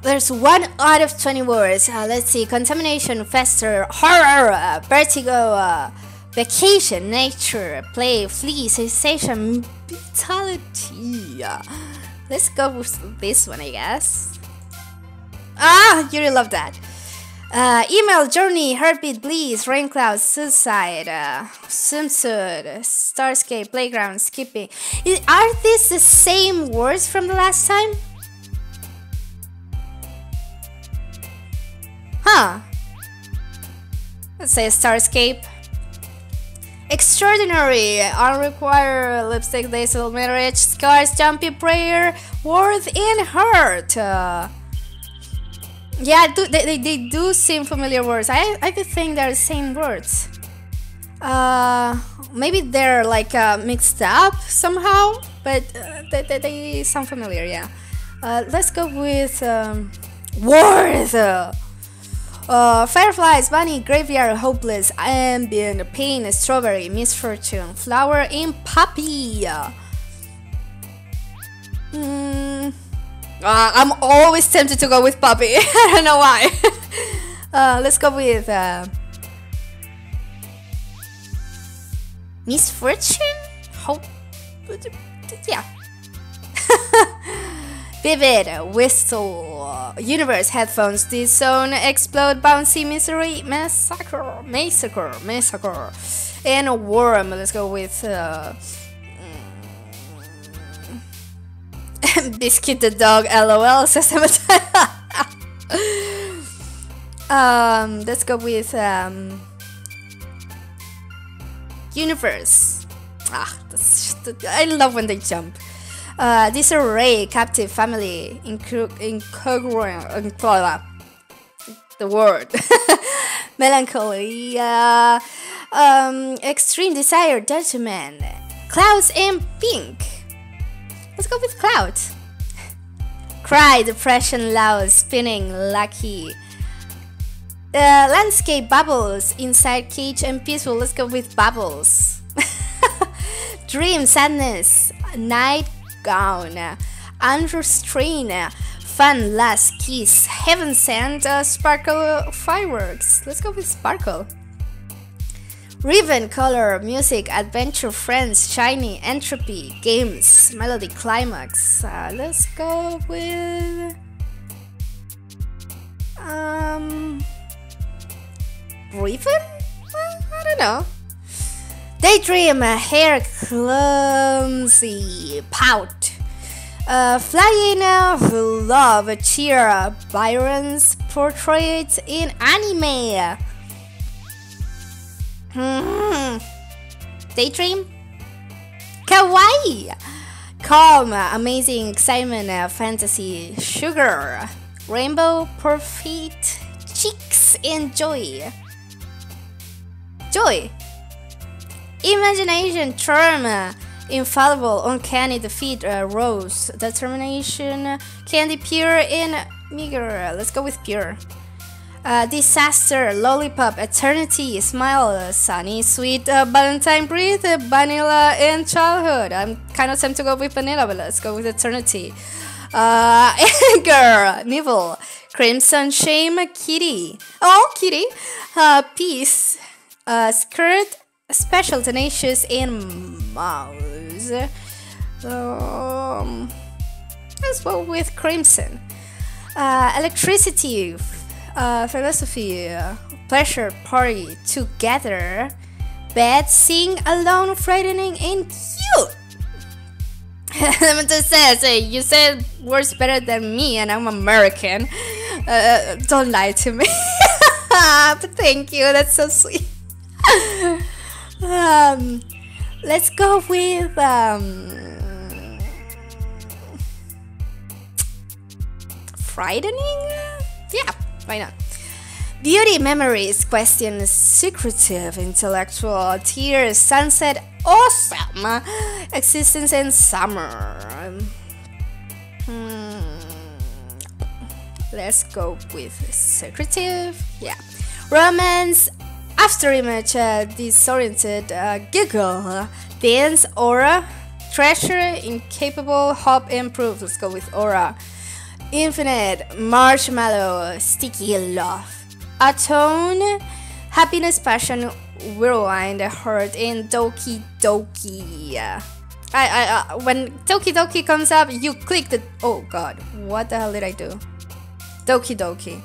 There's 1 out of 20 words. Let's see. Contamination, fester, horror, vertigo, vacation, nature, play, flee, sensation, vitality. Let's go with this one, I guess. Ah, you really love that. Email, journey, heartbeat, bliss, rain clouds, suicide, swimsuit, starscape, playground, skipping. Are these the same words from the last time? Huh. Let's say starscape. Extraordinary, unrequired lipstick, dazzle, marriage, scars, jumpy prayer, worth in hurt. Yeah, they do seem familiar words. I could think they're the same words. Maybe they're like mixed up somehow, but they sound familiar, yeah. Let's go with worth. Fireflies, bunny, graveyard, hopeless, ambient, pain, strawberry, misfortune, flower in puppy. I'm always tempted to go with puppy. I don't know why. Let's go with misfortune? Hope? Yeah. Vivid, whistle, universe, headphones, this zone, explode, bouncy, misery, massacre, and a worm. Let's go with Biscuit the dog, LOL, Sesame. Let's go with universe. I love when they jump. Disarray, captive, family, incongruent, the word. Melancholy, extreme desire, detriment, clouds and pink. Let's go with clouds. Cry, depression, loud, spinning, lucky. Landscape, bubbles, inside cage and peaceful. Let's go with bubbles. Dream, sadness, night gown, unrestrained, fun, last kiss, heaven sent, sparkle, fireworks. Let's go with sparkle. Ribbon, color, music, adventure, friends, shiny, entropy, games, melody, climax. Let's go with ribbon? I don't know. Daydream, hair, clumsy, pout. Flying, love, cheer, Byron's portrait in anime. Daydream, kawaii, calm, amazing, excitement, fantasy, sugar, rainbow, perfect, cheeks, and joy. Joy, imagination, charm, infallible, uncanny, defeat, rose, determination, candy, pure, and meager. Let's go with pure. Disaster, lollipop, eternity, smile, sunny, sweet, valentine, breathe, vanilla, and childhood. I'm kind of tempted to go with vanilla, but let's go with eternity. Anger, nibble, crimson, shame, kitty. Oh, kitty. Peace, skirt, special, tenacious, and mouse. Let's go with crimson. Electricity, philosophy, pleasure, party, together, bed, sing, alone, frightening, and cute. Elemental says, you said words better than me, and I'm American. Don't lie to me. But thank you, that's so sweet. Let's go with frightening. Yeah. Why not? Beauty, memories, questions, secretive, intellectual, tears, sunset, awesome, existence, and summer. Let's go with secretive. Yeah. Romance, after image, disoriented, giggle, dance, aura, treasure, incapable, hope, improve. Let's go with aura. Infinite, marshmallow, sticky love, atone, happiness, passion, whirlwind, hurt, and doki doki. When doki doki comes up, you click the. Oh god, what the hell did I do? Doki doki.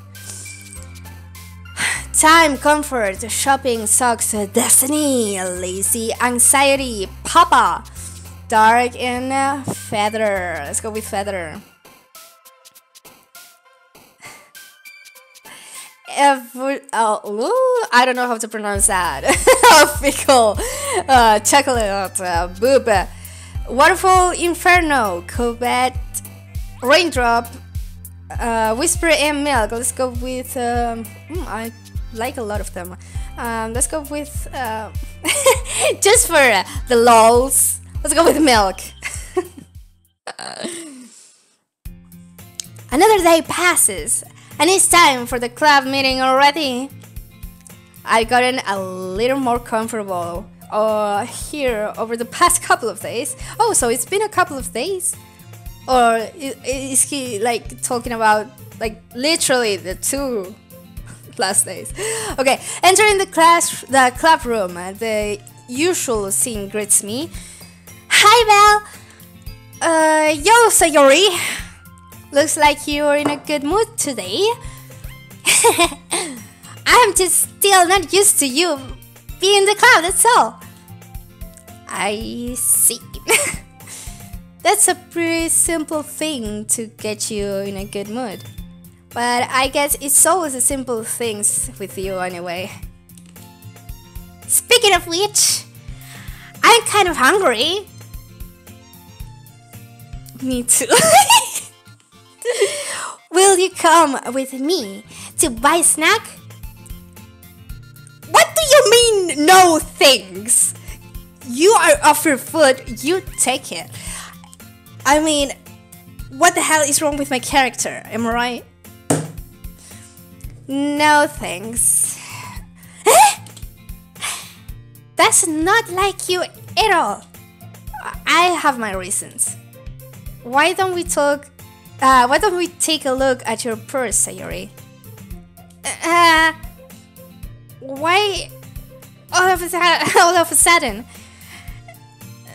Time, comfort, shopping, socks, destiny, lazy, anxiety, papa, dark, and feather. Let's go with feather. I don't know how to pronounce that. Fickle, chocolate, boob, waterfall, inferno, covet, raindrop, whisper, and milk. Let's go with. I like a lot of them. Let's go with just for the lols. Let's go with milk. Another day passes, and it's time for the club meeting already. I've gotten a little more comfortable here over the past couple of days. Oh, so it's been a couple of days? Or is he like talking about like literally the 2 last days? Okay, entering the club room, the usual scene greets me. Hi, Belle. Yo, Sayori. Looks like you're in a good mood today. I'm just still not used to you being in the club, that's all. I see. That's a pretty simple thing to get you in a good mood. But I guess it's always the simple things with you anyway. Speaking of which, I'm kind of hungry. Me too. Will you come with me to buy a snack? What do you mean, no thanks? You are offered food, you take it. I mean, what the hell is wrong with my character? Am I right? No thanks. That's not like you at all. I have my reasons. Why don't we take a look at your purse, Sayori? Why all of a sudden?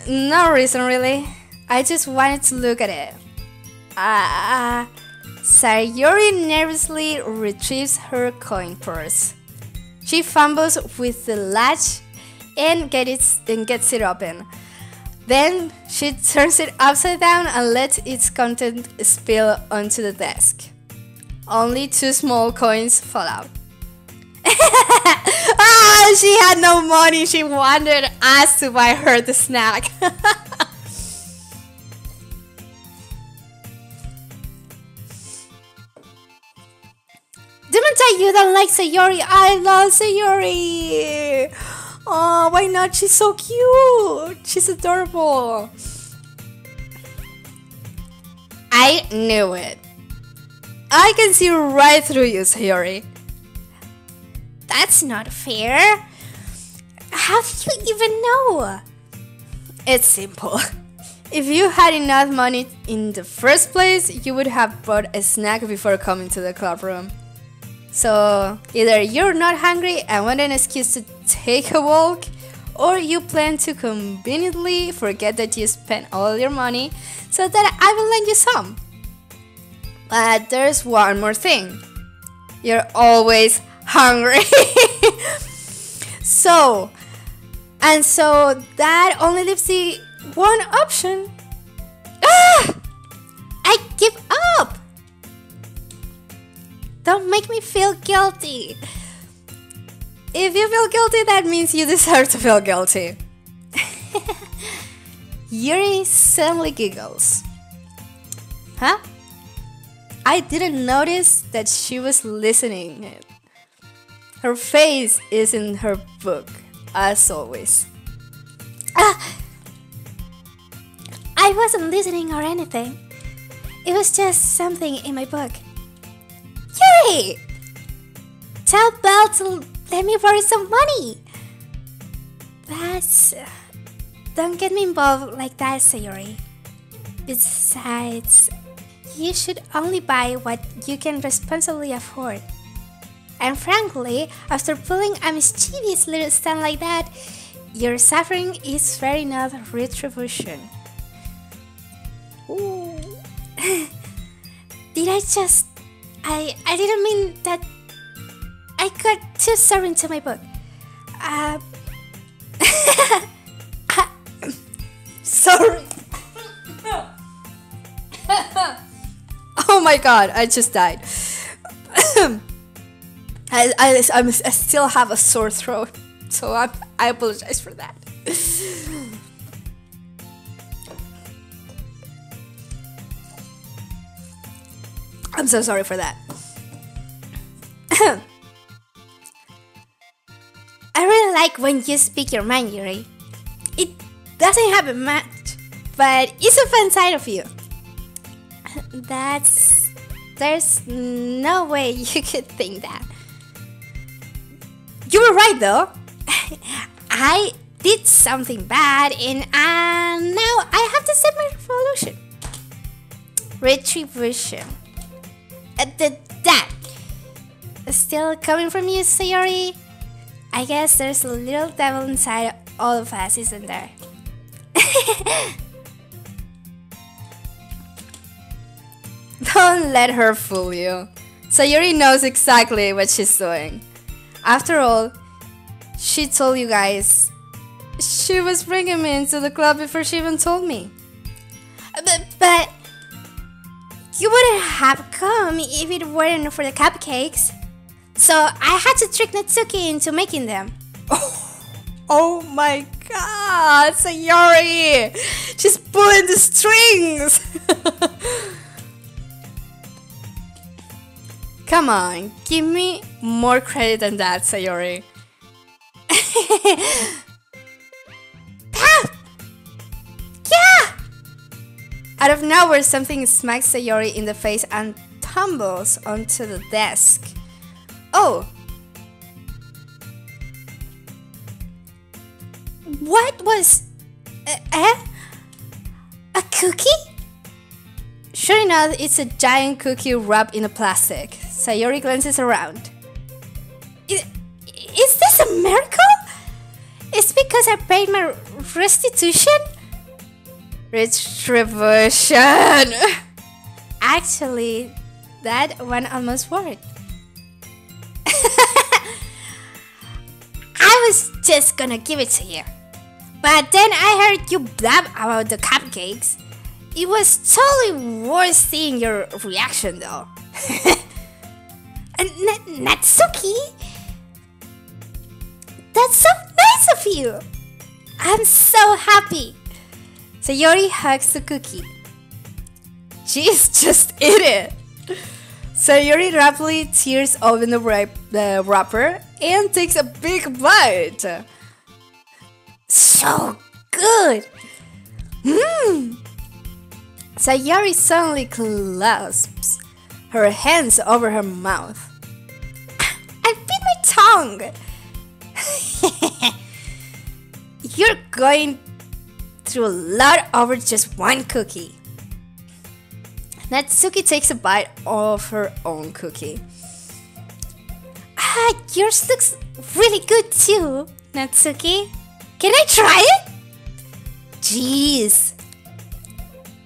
No reason really. I just wanted to look at it. Sayori nervously retrieves her coin purse. She fumbles with the latch and gets it open. Then she turns it upside down and lets its content spill onto the desk. Only 2 small coins fall out. She had no money. She wanted us to buy her the snack. Didn't tell you don't like Sayori. I love Sayori. Oh, why not? She's so cute. She's adorable. I knew it. I can see right through you, Sayori. That's not fair. How did you even know? It's simple. If you had enough money in the first place, you would have bought a snack before coming to the club room. So either you're not hungry and want an excuse to take a walk, or you plan to conveniently forget that you spent all your money so that I will lend you some. But there's one more thing. You're always hungry. So that only leaves the one option. I give up. Don't make me feel guilty. If you feel guilty, that means you deserve to feel guilty. Yuri suddenly giggles. Huh? I didn't notice that she was listening. Her face is in her book, as always. I wasn't listening or anything. It was just something in my book. Yuri! Tell Belle to let me borrow some money. Don't get me involved like that, Sayori. Besides, you should only buy what you can responsibly afford. And frankly, after pulling a mischievous little stunt like that, your suffering is fair enough retribution. Ooh. I didn't mean that. I got too sorry into my book. Sorry. Oh my god, I just died. I still have a sore throat, so I apologize for that. I'm so sorry for that. I really like when you speak your mind, Yuri. It doesn't happen much, but it's a fun side of you. There's no way you could think that. You were right though. I did something bad and now I have to set my revolution. Retribution. That still coming from you, Sayori? I guess there's a little devil inside all of us, isn't there? Don't let her fool you. Sayori knows exactly what she's doing. After all, she told you guys she was bringing me into the club before she even told me. But you wouldn't have come if it weren't for the cupcakes. So I had to trick Natsuki into making them. Oh my god, Sayori! She's pulling the strings! Come on, give me more credit than that, Sayori. Yeah! Out of nowhere, something smacks Sayori in the face and tumbles onto the desk. Oh! What was... a cookie? Sure enough, it's a giant cookie wrapped in a plastic. Sayori glances around. Is this a miracle? It's because I paid my restitution? Retribution! Actually, that one almost worked. I was just gonna give it to you. But then I heard you blab about the cupcakes. It was totally worth seeing your reaction though. Natsuki? That's so nice of you! I'm so happy! Sayori hugs the cookie. Jeez, just eat it! Sayori rapidly tears open the wrapper and takes a big bite. So good! Mmm! Sayori suddenly clasps her hands over her mouth. I bit my tongue! You're going through a lot over just one cookie. Natsuki takes a bite of her own cookie. Yours looks really good too, Natsuki. Can I try it? Jeez.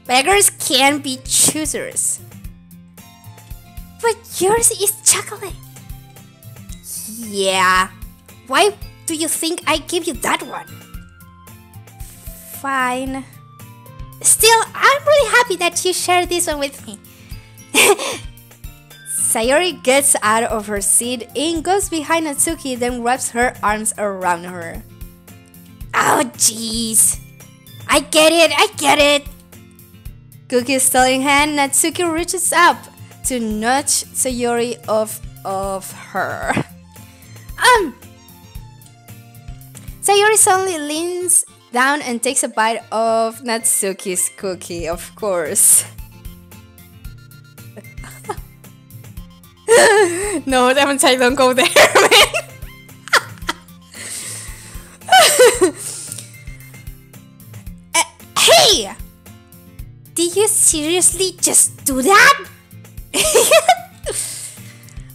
Beggars can't be choosers. But yours is chocolate. Yeah. Why do you think I give you that one? Fine. Still, I'm really happy that you shared this one with me. Sayori gets out of her seat and goes behind Natsuki, then wraps her arms around her. Oh jeez. I get it. Cookie still in hand, Natsuki reaches up to nudge Sayori off of her. Sayori suddenly leans down and takes a bite of Natsuki's cookie, of course. No, Demontai, don't go there, man. Hey! Did you seriously just do that?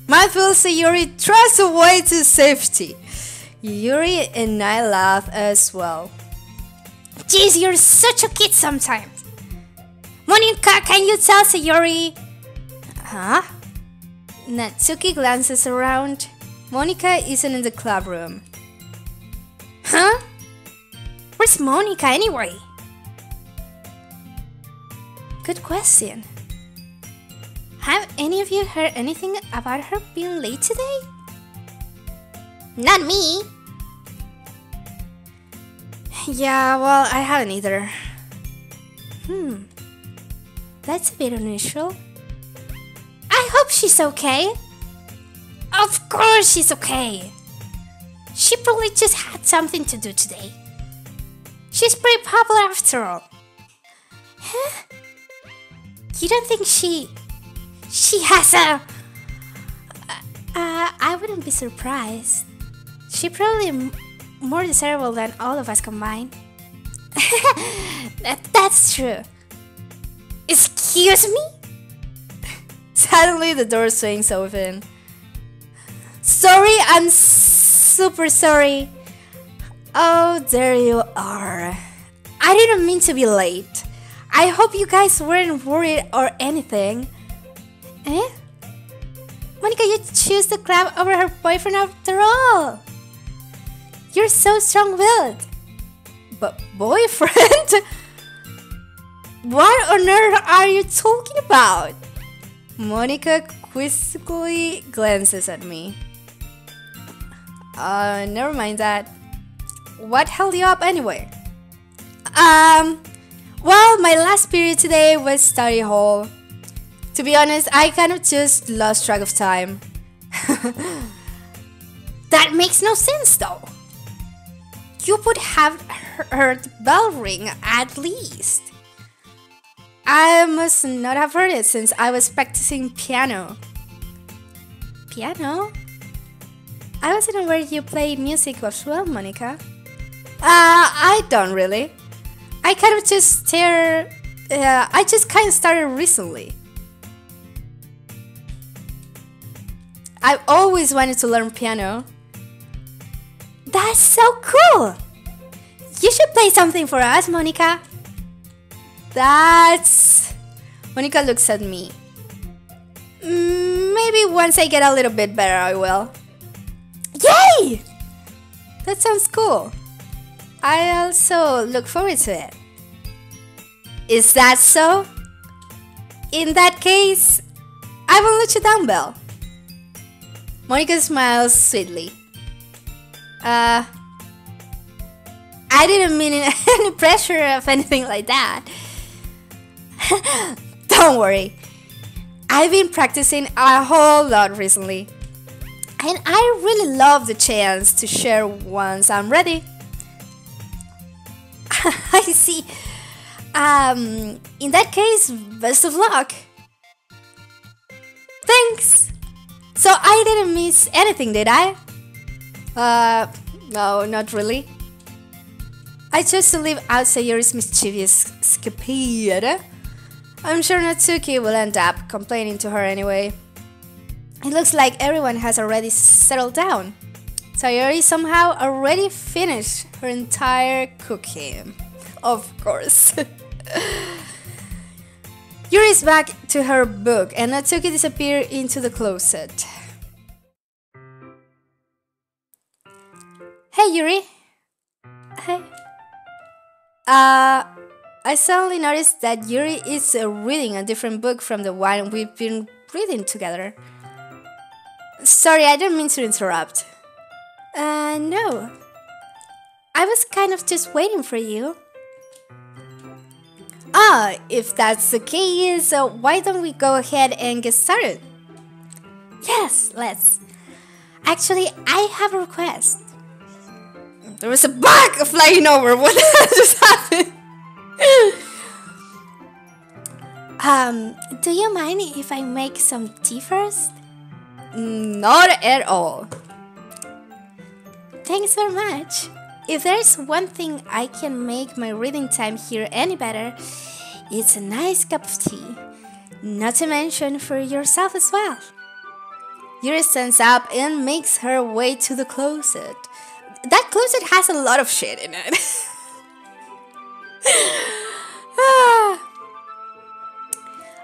Mindful, Sayori thrusts away to safety. Yuri and I laugh as well. Jeez, you're such a kid sometimes. Monika, can you tell Sayori? Huh? Natsuki glances around. Monika isn't in the club room. Huh? Where's Monika anyway? Good question. Have any of you heard anything about her being late today? Not me. Yeah, well, I haven't either. That's a bit unusual. I hope she's okay. Of course she's okay. She probably just had something to do today. She's pretty popular after all. Huh? You don't think she has a... I wouldn't be surprised. She probably more desirable than all of us combined. That's true. Excuse me? Suddenly the door swings open. Sorry, I'm super sorry. Oh, there you are. I didn't mean to be late. I hope you guys weren't worried or anything. Eh? Monica, you choose the club over her boyfriend after all. You're so strong-willed. But boyfriend? What on earth are you talking about? Monica quizzically glances at me. Never mind that. What held you up anyway? Well, my last period today was study hall. To be honest, I kind of just lost track of time. That makes no sense though. You would have heard the bell ring at least. I must not have heard it since I was practicing piano. Piano? I wasn't aware you play music as well, Monica. I don't really. I kind of just started recently. I've always wanted to learn piano. That's so cool! You should play something for us, Monica. Monica looks at me. Maybe once I get a little bit better, I will. Yay! That sounds cool. I also look forward to it. Is that so? In that case, I will let you down, Belle. Monica smiles sweetly. I didn't mean any pressure of anything like that. Don't worry. I've been practicing a whole lot recently. And I really love the chance to share once I'm ready. I see. In that case, best of luck. Thanks. So I didn't miss anything, did I? No, not really. I chose to leave outside Yuri's mischievous escapade. I'm sure Natsuki will end up complaining to her anyway. It looks like everyone has already settled down. Sayori somehow already finished her entire cooking. Of course. Yuri's back to her book and Natsuki disappeared into the closet. Hey Yuri. Hey. I suddenly noticed that Yuri is reading a different book from the one we've been reading together. Sorry, I didn't mean to interrupt. No. I was kind of just waiting for you. If that's the case, why don't we go ahead and get started? Yes, let's. Actually, I have a request. There was a bug flying over. What the hell just happened? Do you mind if I make some tea first? Not at all. Thanks very much. If there's one thing I can make my reading time here any better, it's a nice cup of tea. Not to mention for yourself as well. Yuri stands up and makes her way to the closet. That closet has a lot of shit in it.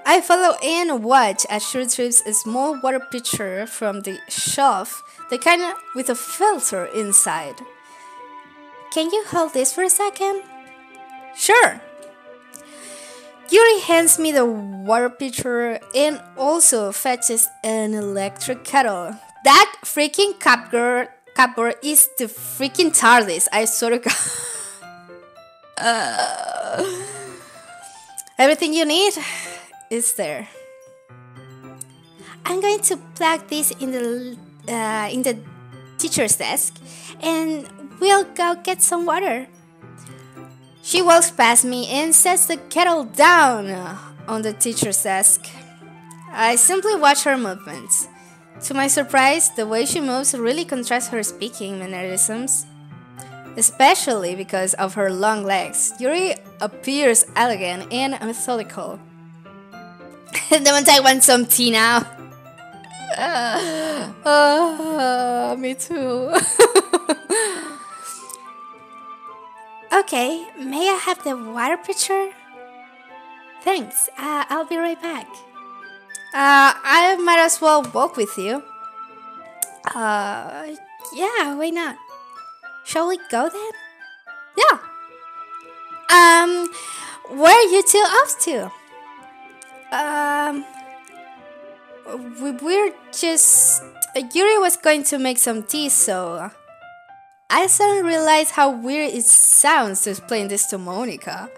I follow and watch as she retrieves a small water pitcher from the shelf, the kind with a filter inside. Can you hold this for a second? Sure. Yuri hands me the water pitcher and also fetches an electric kettle. That freaking cup girl cupboard is the freaking TARDIS. I swear to God. Everything you need is there. I'm going to plug this in the teacher's desk, and we'll go get some water. She walks past me and sets the kettle down on the teacher's desk. I simply watch her movements. To my surprise, the way she moves really contrasts her speaking mannerisms, especially because of her long legs. Yuri appears elegant and methodical. Don't I want some tea now? Me too. Okay, may I have the water pitcher? Thanks, I'll be right back. I might as well walk with you. Yeah, why not? Shall we go then? Yeah. Where are you two off to? We're just... Yuri was going to make some tea, so... I suddenly realized how weird it sounds to explain this to Monica.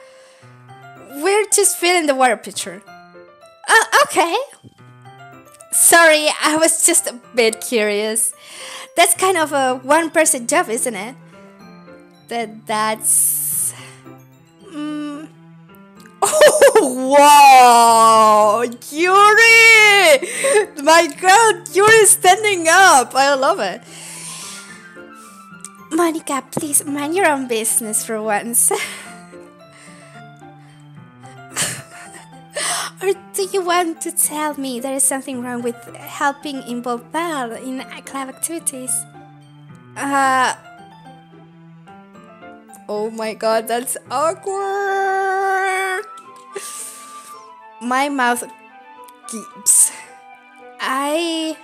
We're just filling the water pitcher. Okay. Sorry, I was just a bit curious. That's kind of a one-person job, isn't it? That's... Oh, wow! Yuri! My God, Yuri's standing up. I love it. Monica, please mind your own business for once. Or do you want to tell me there is something wrong with helping involve Belle in club activities? Oh my God, that's awkward. My mouth gaps. I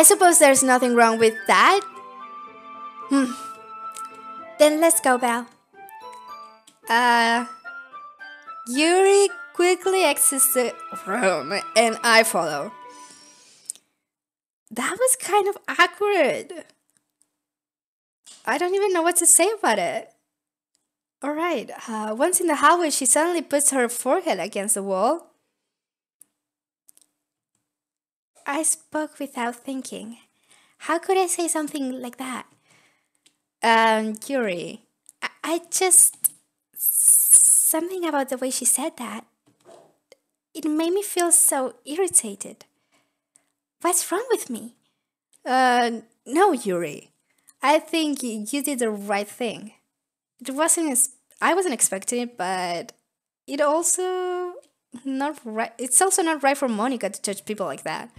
suppose there's nothing wrong with that. Then let's go, Belle. Yuri quickly exits the room and I follow. That was kind of awkward. I don't even know what to say about it. Alright, once in the hallway, she suddenly puts her forehead against the wall. I spoke without thinking. How could I say something like that? Yuri, I just... Something about the way she said that. It made me feel so irritated. What's wrong with me? No, Yuri. I think you did the right thing. I wasn't expecting it, but it's also not right. It's also not right for Monica to judge people like that.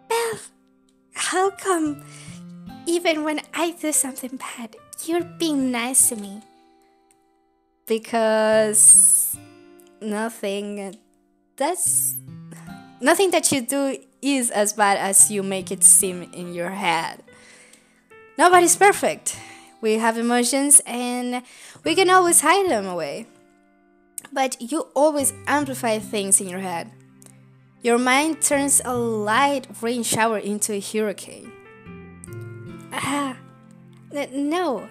Belle, how come even when I do something bad, you're being nice to me? Because nothing that you do is as bad as you make it seem in your head. Nobody's perfect. We have emotions and we can always hide them away. But you always amplify things in your head. Your mind turns a light rain shower into a hurricane. No.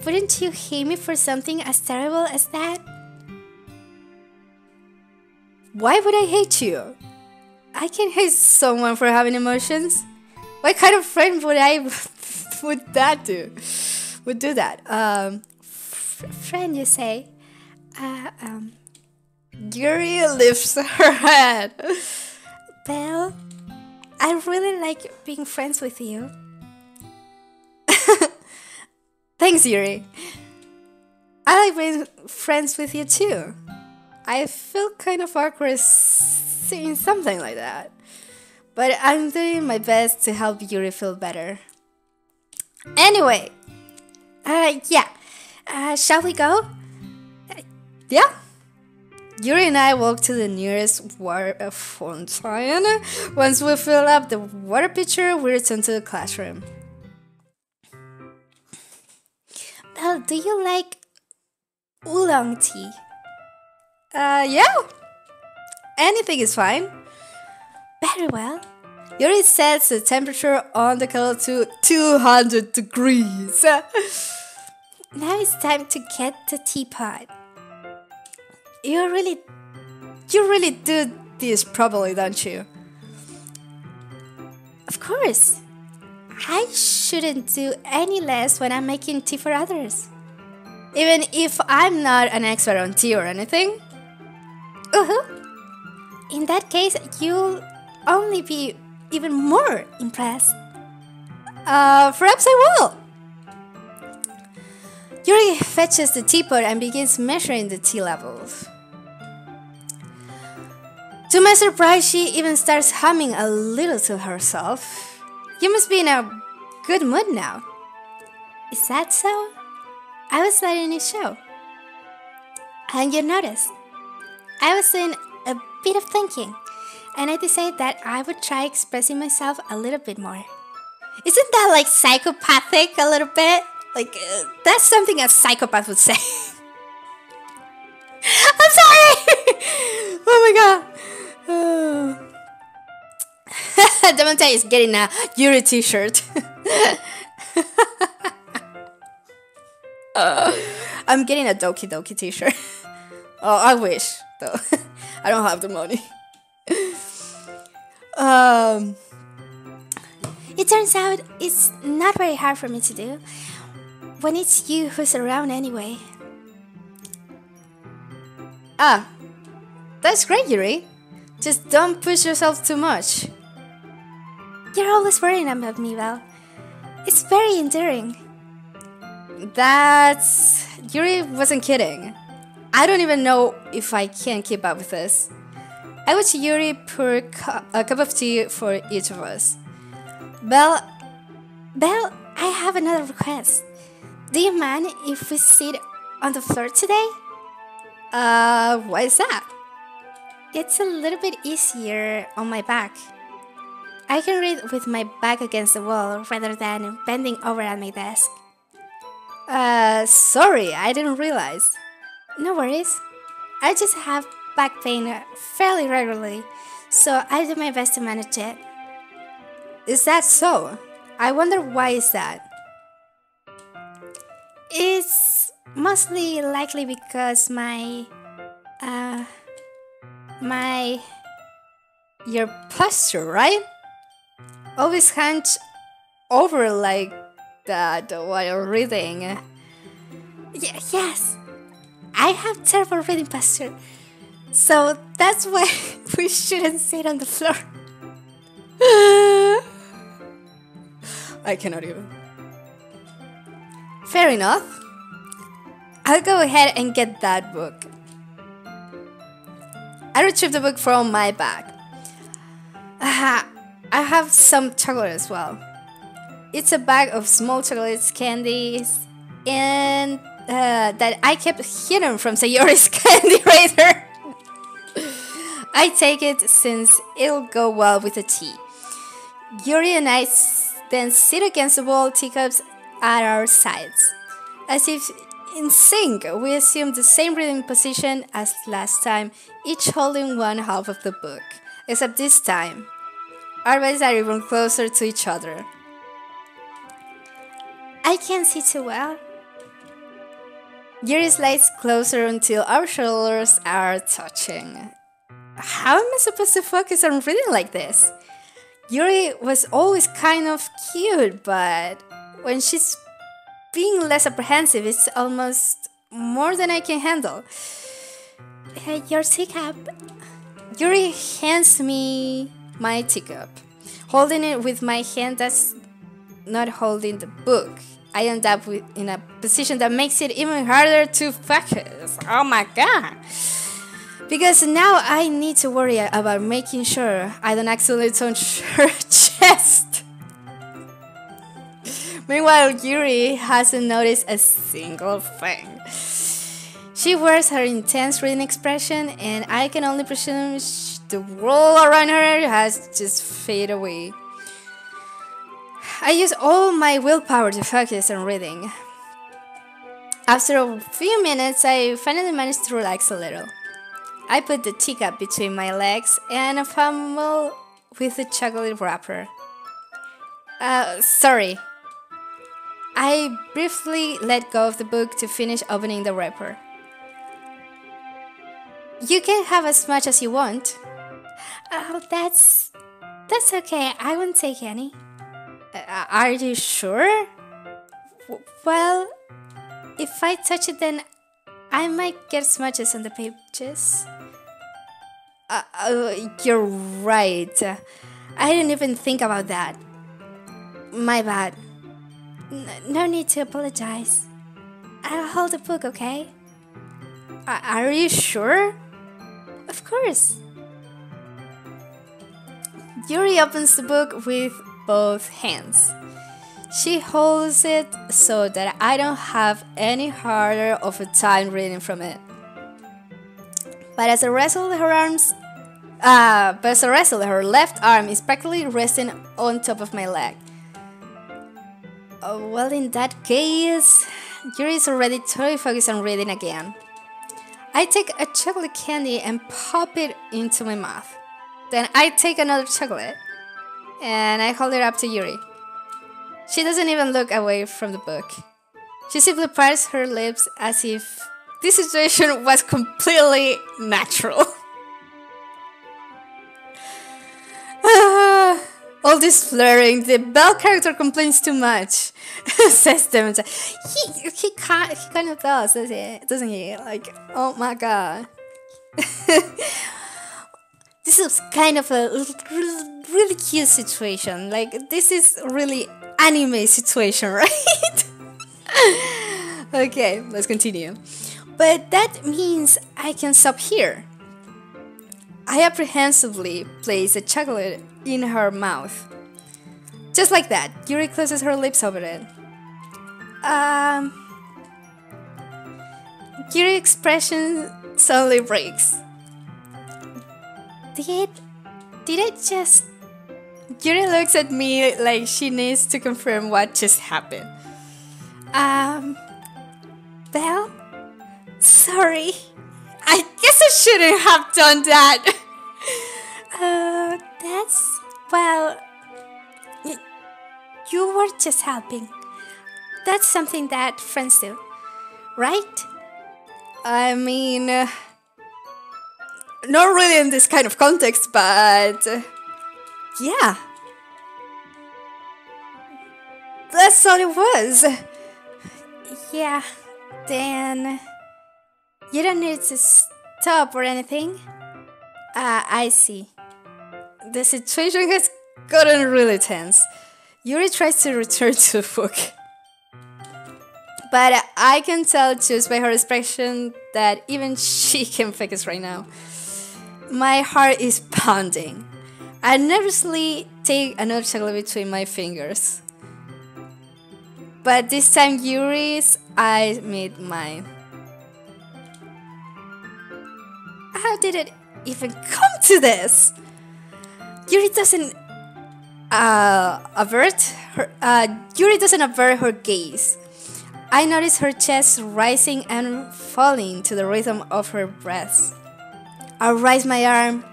Wouldn't you hate me for something as terrible as that? Why would I hate you? I can hate someone for having emotions. What kind of friend would do that? Friend, you say? Yuri lifts her head. Belle, I really like being friends with you. Thanks, Yuri. I like being friends with you too. I feel kind of awkward saying something like that. But I'm doing my best to help Yuri feel better. Anyway, yeah. Shall we go? Yeah. Yuri and I walk to the nearest water fountain. Once we fill up the water pitcher, we return to the classroom. Belle, do you like oolong tea? Yeah. Anything is fine. Very well. Yuri sets the temperature on the kettle to 200 degrees. Now it's time to get the teapot. You really do this properly, don't you? Of course. I shouldn't do any less when I'm making tea for others. Even if I'm not an expert on tea or anything. In that case, you'll only be even more impressed. Perhaps I will. Yuri fetches the teapot and begins measuring the tea levels. To my surprise, she even starts humming a little to herself. You must be in a good mood now. Is that so? I was letting it show. And you noticed, I was doing a bit of thinking, and I decided that I would try expressing myself a little bit more. Isn't that like psychopathic a little bit? Like, that's something a psychopath would say. I'm sorry! Oh my god. Damante is getting a Yuri t-shirt. I'm getting a Doki Doki t-shirt. Oh, I wish, though. I don't have the money. It turns out it's not very hard for me to do when it's you who's around anyway. Ah, that's great, Yuri. Just don't push yourself too much. You're always worrying about me, Val. It's very endearing. Yuri wasn't kidding. I don't even know if I can keep up with this. I watch Yuri pour a cup of tea for each of us. Belle, I have another request. Do you mind if we sit on the floor today? Why is that? It's a little bit easier on my back. I can read with my back against the wall rather than bending over at my desk. Sorry, I didn't realize. No worries. I just have back pain fairly regularly, so I do my best to manage it. Is that so? I wonder why is that? It's mostly likely because your posture, right? Always hunch over like that while reading. Yes, I have terrible reading posture, so that's why we shouldn't sit on the floor. I cannot even. Fair enough. I'll go ahead and get that book. I retrieved the book from my bag. I have some chocolate as well. It's a bag of small chocolates, candies, and that I kept hidden from Sayori's candy raider. I take it since it'll go well with the tea. Yuri and I then sit against the wall, teacups at our sides. As if in sync, we assume the same reading position as last time, each holding one half of the book. Except this time, our bodies are even closer to each other. I can't see too well. Yuri slides closer until our shoulders are touching. How am I supposed to focus on reading like this? Yuri was always kind of cute, but when she's being less apprehensive, it's almost more than I can handle. Your teacup. Yuri hands me my teacup. Holding it with my hand that's not holding the book, I end up in a position that makes it even harder to focus. Oh my god. Because now I need to worry about making sure I don't accidentally touch her chest. Meanwhile, Yuri hasn't noticed a single thing. She wears her intense reading expression, and I can only presume the world around her has just faded away. I use all my willpower to focus on reading. After a few minutes, I finally managed to relax a little. I put the teacup between my legs and fumble with the chocolate wrapper. Sorry. I briefly let go of the book to finish opening the wrapper. You can have as much as you want. Oh, that's okay. I won't take any. Are you sure? Well, if I touch it, then I might get smudges on the pages. You're right. I didn't even think about that. My bad. No need to apologize. I'll hold the book, okay? Are you sure? Of course. Yuri opens the book with both hands. She holds it so that I don't have any harder of a time reading from it. But as a result, her left arm is practically resting on top of my leg. Well, in that case, Yuri is already totally focused on reading again. I take a chocolate candy and pop it into my mouth. Then I take another chocolate and I hold it up to Yuri. She doesn't even look away from the book. She simply parts her lips as if this situation was completely natural. All this flirting, the Belle character complains too much, says Demon. He kind of does, doesn't he? Like, oh my god. This is kind of a really cute situation. Like, this is really anime situation, right? Okay, let's continue. But that means I can stop here. I apprehensively place a chocolate in her mouth. Just like that, Yuri closes her lips over it. Yuri's expression suddenly breaks. Did I just... Yuri looks at me like she needs to confirm what just happened. Belle? Sorry. I guess I shouldn't have done that. Well, you were just helping. That's something that friends do, right? I mean, not really in this kind of context, but yeah. That's all it was. Yeah, then you don't need to stop or anything. I see. The situation has gotten really tense. Yuri tries to return to the book. But I can tell just by her expression that even she can focus right now. My heart is pounding. I nervously take another chocolate between my fingers. But this time Yuri's eyes meet mine. How did it even come to this? Yuri doesn't avert her gaze. I notice her chest rising and falling to the rhythm of her breaths. I raise my arm.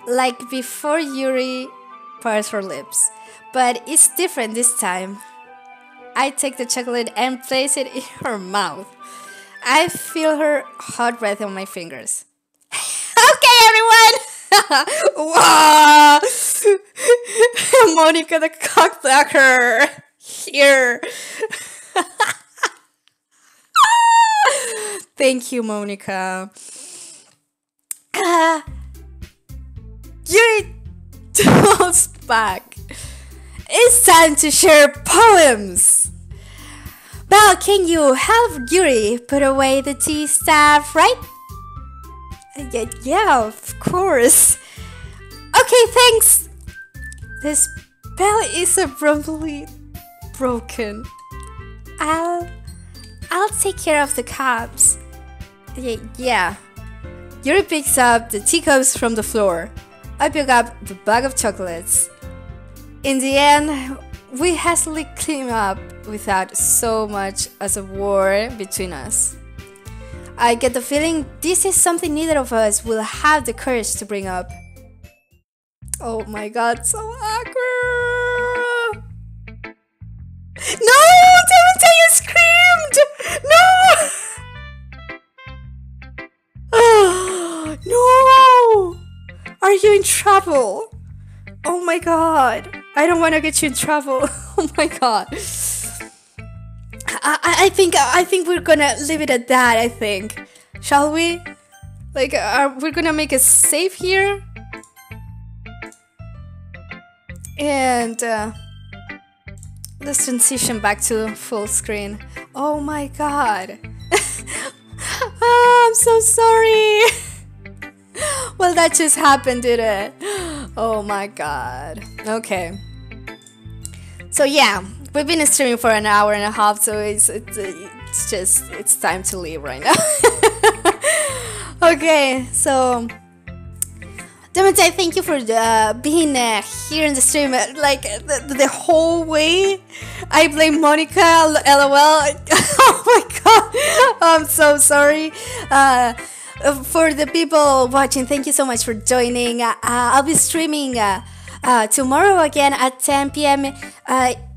Like before Yuri parts her lips. But it's different this time. I take the chocolate and place it in her mouth. I feel her hot breath on my fingers. Okay, everyone! Wow! Monica the cockblocker! Here! Thank you, Monica. Yuri toss back. It's time to share poems! Belle, can you help Yuri put away the tea stuff, right? Yeah, of course. Okay, thanks. The spell is abruptly broken. I'll take care of the cups. Yeah. Yuri picks up the teacups from the floor. I pick up the bag of chocolates. In the end, we hastily clean up without so much as a word between us. I get the feeling this is something neither of us will have the courage to bring up. Oh my god, so awkward. No, Devontae, you screamed. No. No. Are you in trouble? Oh my god. I don't want to get you in trouble. Oh my god. I think we're gonna leave it at that, I think. Shall we? Like, we're gonna make it safe here? And let's transition back to full screen. Oh my god. Oh, I'm so sorry. Well, that just happened, did it? Oh my god. Okay. So yeah, we've been streaming for an hour and a half, so it's time to leave right now. Okay, so Devontae, thank you for being here in the stream, like the whole way. I blame Monica, lol. Oh my god, I'm so sorry. For the people watching, thank you so much for joining. I'll be streaming tomorrow again at 10 p.m.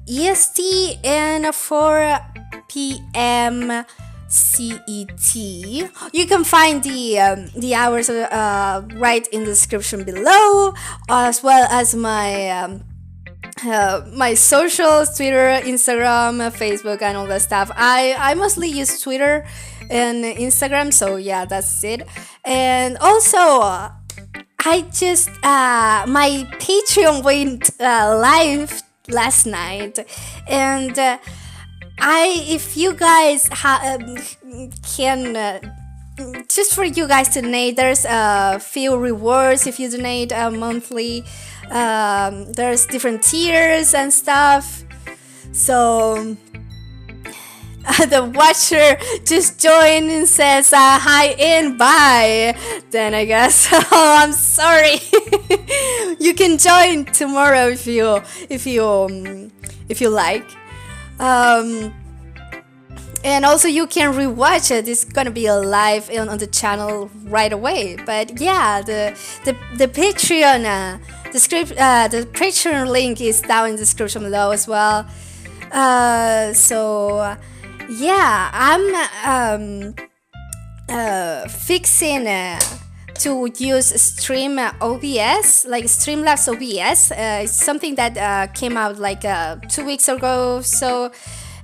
EST and 4 p.m. CET. You can find the hours right in the description below, as well as my my socials, Twitter, Instagram, Facebook, and all that stuff. I mostly use Twitter and Instagram, so yeah, that's it. And also, I just my Patreon went live last night, and if you guys can, just for you guys to donate, there's a few rewards if you donate monthly. There's different tiers and stuff. So the watcher just joined and says hi and bye. Then I guess, oh, I'm sorry. You can join tomorrow if you like. And also you can rewatch it. It's gonna be live on the channel right away. But yeah, the Patreon the Patreon link is down in the description below as well. So yeah, I'm fixing to use Stream OBS, like Streamlabs OBS. It's something that came out like 2 weeks ago. So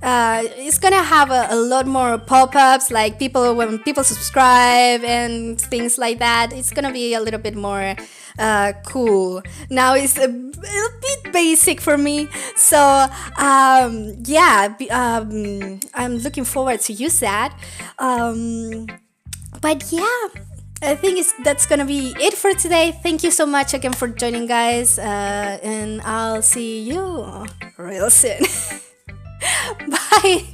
it's gonna have a lot more pop-ups, like when people subscribe and things like that. It's gonna be a little bit more cool. Now it's a bit basic for me, so yeah, I'm looking forward to use that. But yeah, I think that's gonna be it for today. Thank you so much again for joining, guys, and I'll see you real soon. Bye.